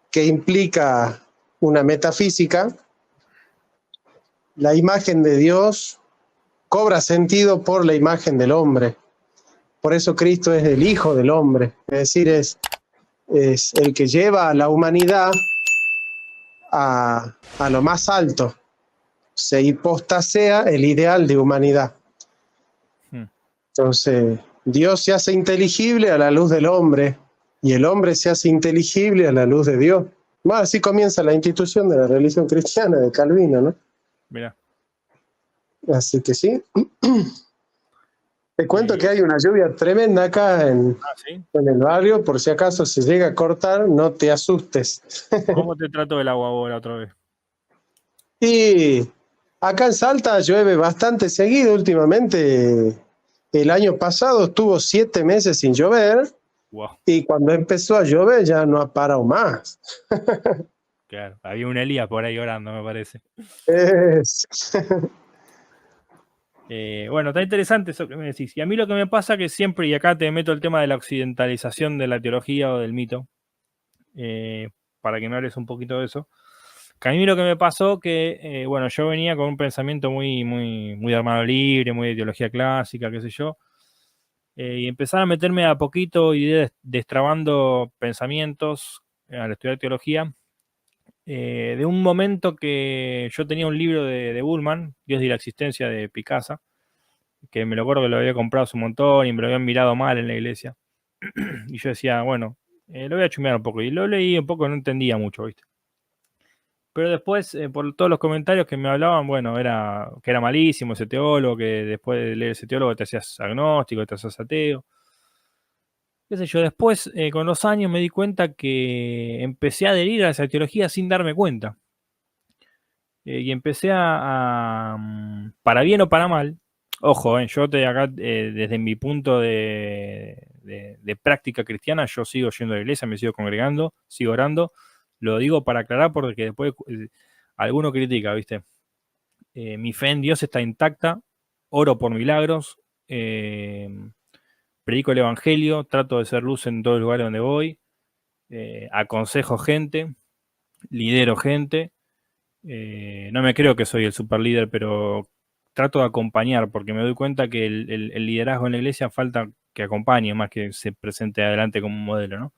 que implica una metafísica, la imagen de Dios cobra sentido por la imagen del hombre. Por eso Cristo es el Hijo del Hombre, es decir, es el que lleva a la humanidad a lo más alto. Se hipostasea el ideal de humanidad. Entonces, Dios se hace inteligible a la luz del hombre y el hombre se hace inteligible a la luz de Dios. Bueno, así comienza la institución de la religión cristiana de Calvino, ¿no? Mirá. Así que sí. Te cuento que hay una lluvia tremenda acá ¿Sí? en el barrio, por si acaso se llega a cortar, no te asustes. ¿Cómo te trató el agua ahora otra vez? Y acá en Salta llueve bastante seguido últimamente. El año pasado estuvo 7 meses sin llover. Wow. Y cuando empezó a llover ya no ha parado más. Claro, había un Elías por ahí orando, me parece. Bueno, está interesante eso que me decís. Y a mí lo que me pasa que siempre, y acá te meto el tema de la occidentalización de la teología o del mito, para que me hables un poquito de eso. Que a mí lo que me pasó que, bueno, yo venía con un pensamiento muy de hermano libre, muy de teología clásica, qué sé yo, y empezar a meterme a poquito y destrabando pensamientos al estudiar teología, de un momento que yo tenía un libro de Bullman, Dios y la existencia de Picasso, que me lo acuerdo que lo había comprado hace un montón y me lo habían mirado mal en la iglesia. Y yo decía, bueno, lo voy a chumear un poco. Y lo leí un poco, no entendía mucho, ¿viste? Pero después, por todos los comentarios que me hablaban, bueno, que era malísimo ese teólogo, que después de leer ese teólogo te hacías agnóstico, te hacías ateo. Qué sé yo, después, con los años me di cuenta que empecé a adherir a esa teología sin darme cuenta. Y empecé para bien o para mal, ojo, yo acá, desde mi punto de práctica cristiana, yo sigo yendo a la iglesia, me sigo congregando, sigo orando. Lo digo para aclarar porque después alguno critica, ¿viste? Mi fe en Dios está intacta, oro por milagros, predico el evangelio, trato de ser luz en todos los lugares donde voy, aconsejo gente, lidero gente. No me creo que soy el super líder, pero trato de acompañar porque me doy cuenta que el liderazgo en la iglesia falta que acompañe más que se presente adelante como un modelo, ¿no?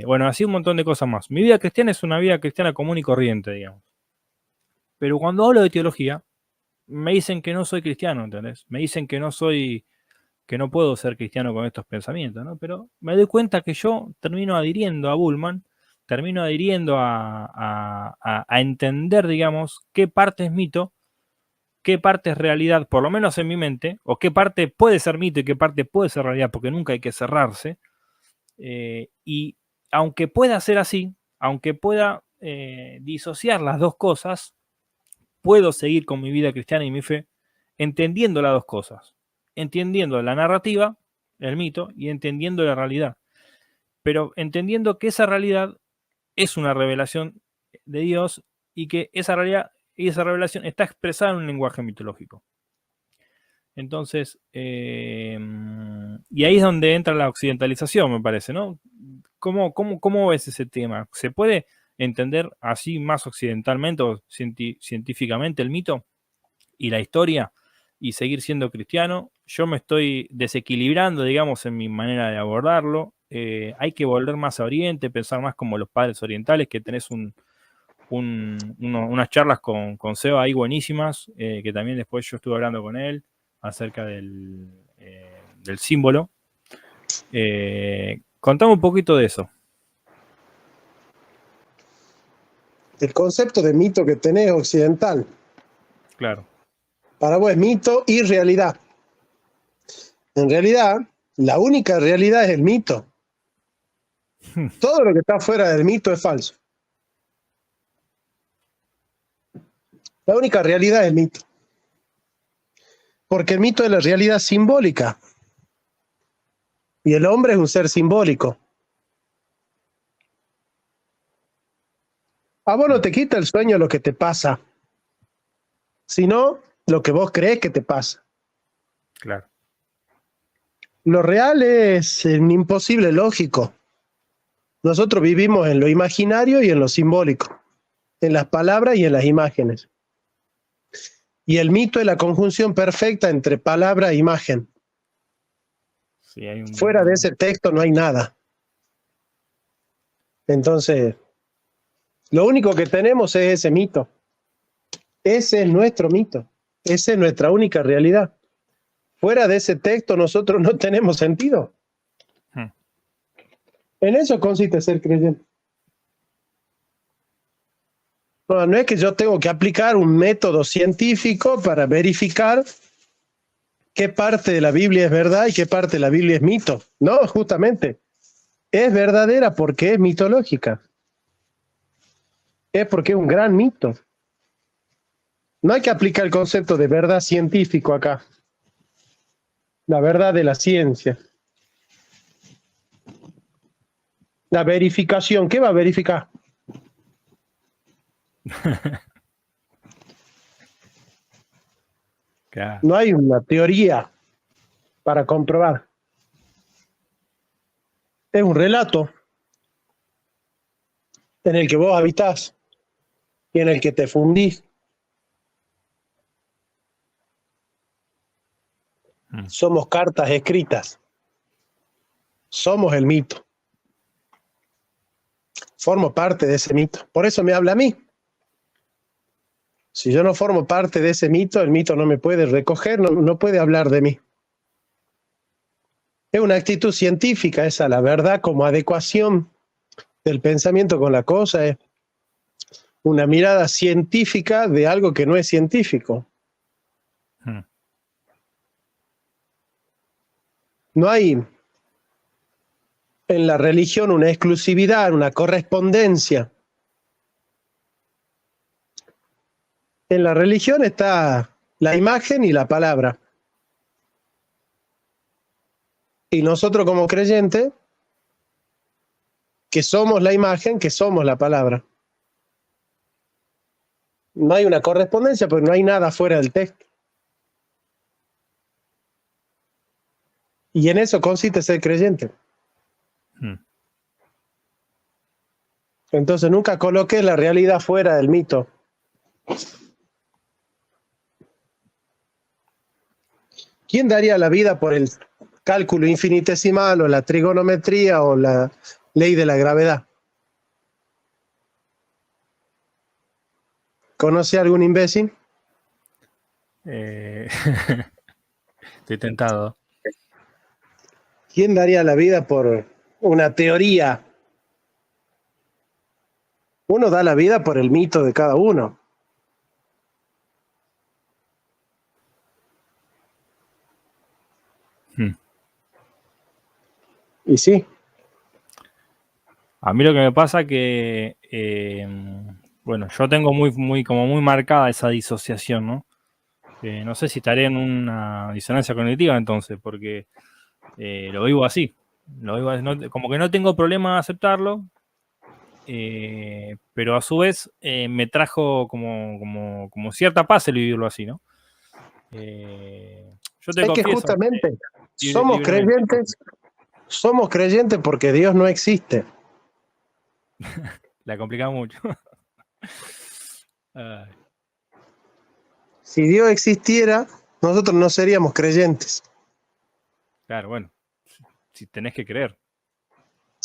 Bueno, así un montón de cosas más. Mi vida cristiana es una vida cristiana común y corriente, digamos. Pero cuando hablo de teología, me dicen que no soy cristiano, ¿entendés? Me dicen que no puedo ser cristiano con estos pensamientos, ¿no? Pero me doy cuenta que yo termino adhiriendo a Bullman, termino adhiriendo a entender, digamos, qué parte es mito, qué parte es realidad, por lo menos en mi mente, o qué parte puede ser mito y qué parte puede ser realidad, porque nunca hay que cerrarse. Y aunque pueda ser así, aunque pueda disociar las dos cosas, puedo seguir con mi vida cristiana y mi fe entendiendo las dos cosas, entendiendo la narrativa, el mito, y entendiendo la realidad, pero entendiendo que esa realidad es una revelación de Dios y que esa realidad y esa revelación está expresada en un lenguaje mitológico. Entonces, y ahí es donde entra la occidentalización, me parece, ¿no? ¿Cómo ves ese tema? ¿Se puede entender así más occidentalmente o científicamente el mito y la historia y seguir siendo cristiano? Yo me estoy desequilibrando, digamos, en mi manera de abordarlo. Hay que volver más a Oriente, pensar más como los padres orientales, que tenés unas charlas con Seba ahí buenísimas, que también después yo estuve hablando con él acerca del símbolo. Contame un poquito de eso. El concepto de mito que tenés occidental. Claro. Para vos es mito y realidad. En realidad, la única realidad es el mito. Todo lo que está fuera del mito es falso. La única realidad es el mito. Porque el mito es la realidad simbólica. Y el hombre es un ser simbólico. A vos no te quita el sueño lo que te pasa, sino lo que vos crees que te pasa. Claro. Lo real es imposible lógico. Nosotros vivimos en lo imaginario y en lo simbólico, en las palabras y en las imágenes. Y el mito es la conjunción perfecta entre palabra e imagen. Sí, hay Fuera de ese texto no hay nada. Entonces, lo único que tenemos es ese mito. Ese es nuestro mito. Esa es nuestra única realidad. Fuera de ese texto nosotros no tenemos sentido. En eso consiste ser creyente. No es que yo tengo que aplicar un método científico para verificar qué parte de la Biblia es verdad y qué parte de la Biblia es mito. No, justamente. Es verdadera porque es mitológica. Es porque es un gran mito. No hay que aplicar el concepto de verdad científico acá. La verdad de la ciencia. La verificación. ¿Qué va a verificar? Claro. No hay una teoría para comprobar. Es un relato en el que vos habitás y en el que te fundís. Somos cartas escritas. Somos el mito. Formo parte de ese mito. Por eso me habla a mí. Si yo no formo parte de ese mito, el mito no me puede recoger, no puede hablar de mí. Es una actitud científica esa, la verdad como adecuación del pensamiento con la cosa, es una mirada científica de algo que no es científico. No hay en la religión una exclusividad, una correspondencia. En la religión está la imagen y la palabra. Y nosotros como creyentes, que somos la imagen, que somos la palabra. No hay una correspondencia porque no hay nada fuera del texto. Y en eso consiste ser creyente. Entonces nunca coloques la realidad fuera del mito. ¿Quién daría la vida por el cálculo infinitesimal o la trigonometría o la ley de la gravedad? ¿Conoce a algún imbécil? Estoy tentado. ¿Quién daría la vida por una teoría? Uno da la vida por el mito de cada uno. Y sí. A mí lo que me pasa que, bueno, yo tengo muy marcada esa disociación, ¿no? No sé si estaré en una disonancia cognitiva entonces, porque lo vivo así. Como que no tengo problema en aceptarlo, pero a su vez me trajo como cierta paz el vivirlo así, ¿no? Yo te Es que confieso, justamente libremente. somos creyentes porque Dios no existe. La complicaba mucho. Ay, Si Dios existiera, nosotros no seríamos creyentes. claro, bueno, si tenés que creer.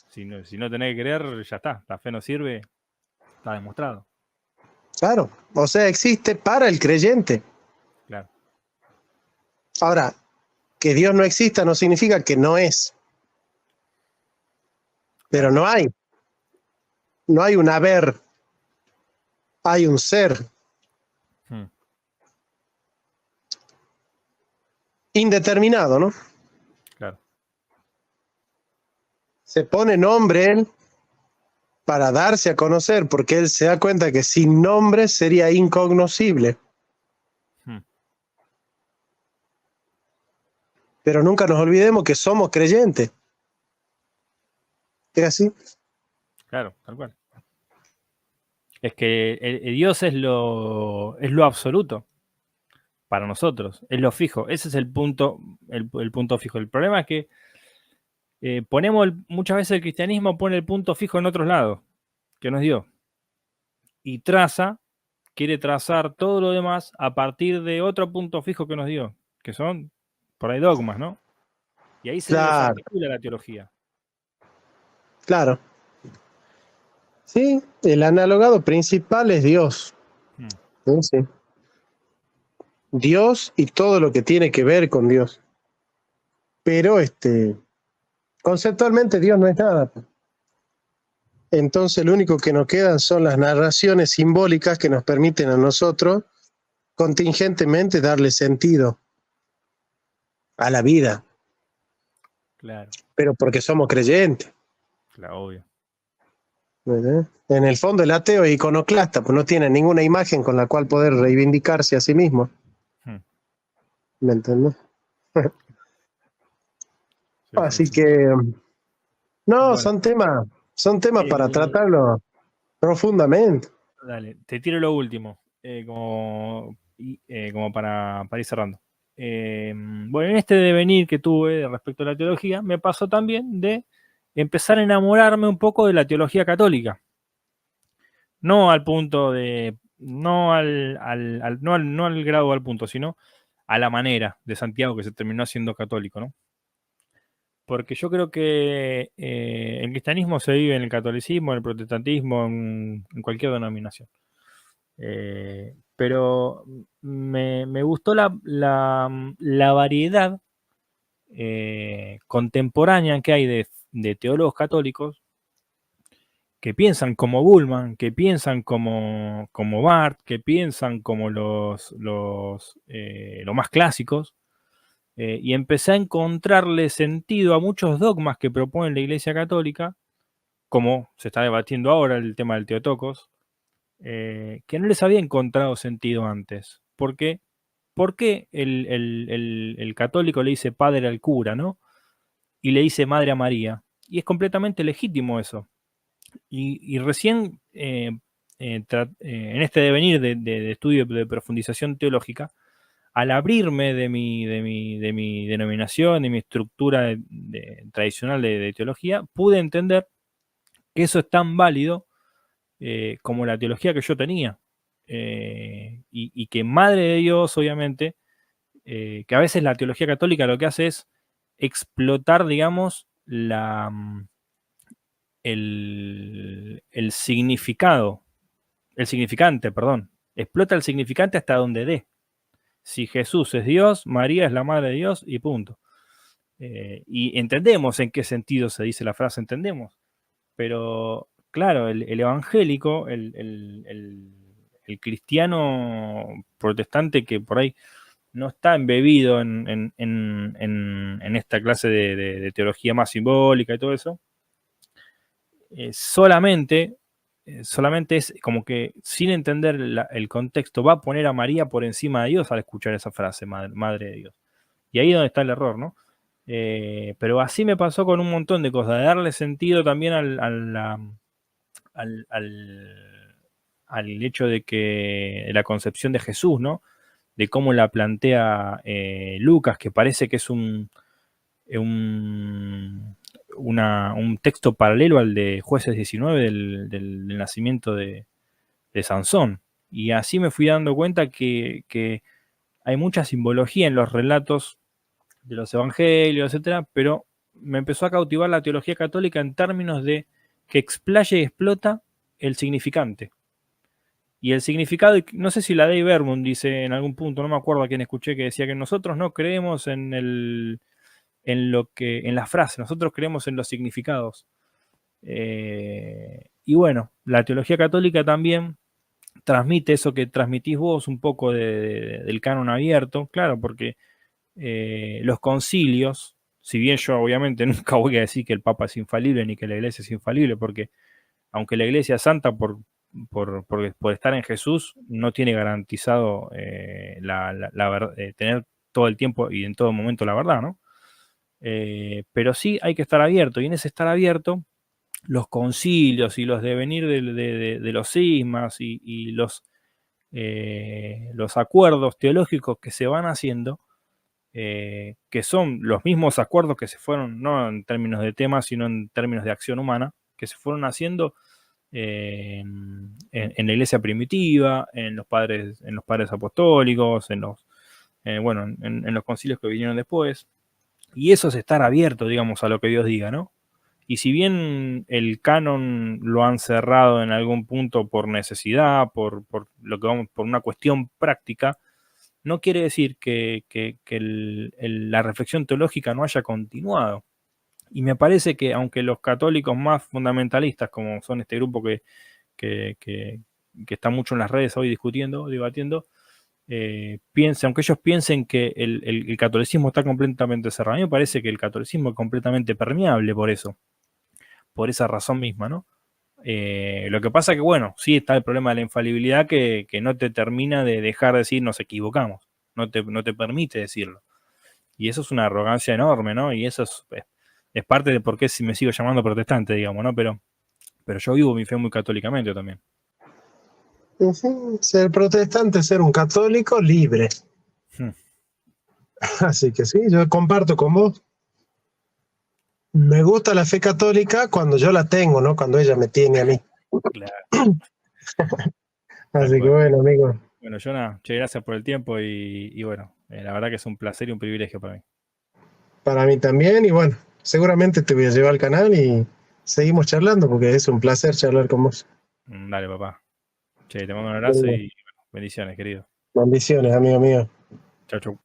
Si no tenés que creer, ya está. La fe no sirve, está demostrado. Claro, o sea, existe para el creyente. Claro. Ahora, que Dios no exista no significa que no es, pero Claro. no hay. No hay un haber, hay un ser Hmm. indeterminado, ¿no? Claro. Se pone nombre él para darse a conocer, porque él se da cuenta que sin nombre sería incognoscible. Hmm. Pero nunca nos olvidemos que somos creyentes. ¿Es así? Claro, tal cual. Es que el Dios es lo absoluto para nosotros, es lo fijo. Ese es el punto, el punto fijo. El problema es que muchas veces el cristianismo pone el punto fijo en otros lados, que nos dio. Y quiere trazar todo lo demás a partir de otro punto fijo que nos dio, que son por ahí dogmas, ¿no? Y ahí se Claro, desarticula la teología. claro. Sí, el analogado principal es Dios. Hmm. Sí. Dios y todo lo que tiene que ver con Dios. Pero conceptualmente Dios no es nada. Entonces lo único que nos quedan son las narraciones simbólicas que nos permiten a nosotros contingentemente darle sentido a la vida, Claro, pero porque somos creyentes. claro, obvio. ¿Verdad? En el fondo el ateo es iconoclasta, pues no tiene ninguna imagen con la cual poder reivindicarse a sí mismo. Hmm. ¿Me entiendes? Sí, sí, Así sí. que, no, Bueno, son temas para tratarlo profundamente. dale, te tiro lo último, como para ir cerrando. Bueno, en este devenir que tuve respecto a la teología, me pasó también de empezar a enamorarme un poco de la teología católica. No al punto de, no al grado o al punto, sino a la manera de Santiago que se terminó haciendo católico, ¿no? Porque yo creo que el cristianismo se vive en el catolicismo, en el protestantismo, en cualquier denominación. Pero me gustó la variedad contemporánea que hay de teólogos católicos que piensan como Bullman, que piensan como Barth, que piensan como los más clásicos, y empecé a encontrarle sentido a muchos dogmas que propone la Iglesia Católica, como se está debatiendo ahora el tema del Teotocos, que no les había encontrado sentido antes. ¿Por qué? Porque el católico le dice padre al cura, ¿no? Y le dice madre a María. Y es completamente legítimo eso. Y recién en este devenir de estudio de profundización teológica, al abrirme de mi denominación, de mi estructura tradicional de teología, pude entender que eso es tan válido como la teología que yo tenía. Y que Madre de Dios, obviamente, que a veces la teología católica lo que hace es explotar, digamos, el significado, el significante, perdón, explota el significante hasta donde dé. Si Jesús es Dios, María es la Madre de Dios y punto. Y entendemos en qué sentido se dice la frase, entendemos. Pero claro, el evangélico, el cristiano protestante que por ahí no está embebido en esta clase de teología más simbólica y todo eso, solamente es como que sin entender el contexto va a poner a María por encima de Dios al escuchar esa frase, madre de Dios. Y ahí es donde está el error, ¿no? Pero así me pasó con un montón de cosas, de darle sentido también al hecho de que la concepción de Jesús, ¿no? cómo la plantea Lucas, que parece que es un texto paralelo al de Jueces 19 del nacimiento de Sansón. Y así me fui dando cuenta que hay mucha simbología en los relatos de los evangelios, etcétera, pero me empezó a cautivar la teología católica en términos de que explaya y explota el significante. Y el significado, no sé si la Dei Verbum dice en algún punto, no me acuerdo a quién escuché, que decía que nosotros no creemos en la frase, nosotros creemos en los significados. Y bueno, la teología católica también transmite eso que transmitís vos, un poco del canon abierto, claro, porque los concilios, si bien yo obviamente nunca voy a decir que el Papa es infalible ni que la Iglesia es infalible, porque aunque la Iglesia es santa por estar en Jesús, no tiene garantizado tener todo el tiempo y en todo momento la verdad, ¿no? Pero sí hay que estar abierto, y en ese estar abierto, los concilios y los devenir de los cismas y los acuerdos teológicos que se van haciendo, que son los mismos acuerdos que se fueron, no en términos de temas, sino en términos de acción humana, que se fueron haciendo en la iglesia primitiva, en los padres apostólicos, en los concilios que vinieron después. Y eso es estar abierto, digamos, a lo que Dios diga, ¿no? Y si bien el canon lo han cerrado en algún punto por necesidad, por una cuestión práctica, no quiere decir que la reflexión teológica no haya continuado. Y me parece que aunque los católicos más fundamentalistas, como son este grupo que está mucho en las redes hoy debatiendo, aunque ellos piensen que el catolicismo está completamente cerrado, a mí me parece que el catolicismo es completamente permeable por esa razón misma, ¿no? Lo que pasa que, bueno, sí está el problema de la infalibilidad que no te termina de dejar de decir nos equivocamos, no te permite decirlo. Y eso es una arrogancia enorme, ¿no? Y eso es parte de por qué me sigo llamando protestante, digamos, ¿no? Pero yo vivo mi fe muy católicamente también. Ser protestante es ser un católico libre. Así que sí, yo comparto con vos. Me gusta la fe católica cuando yo la tengo, no cuando ella me tiene a mí. Claro. Así que bueno, amigo. Bueno, Jonah, muchas gracias por el tiempo y bueno, la verdad que es un placer y un privilegio para mí. Para mí también, y bueno, seguramente te voy a llevar al canal y seguimos charlando porque es un placer charlar con vos. Dale, papá. Che, te mando un abrazo y bendiciones, querido. Bendiciones, amigo mío. Chau, chau.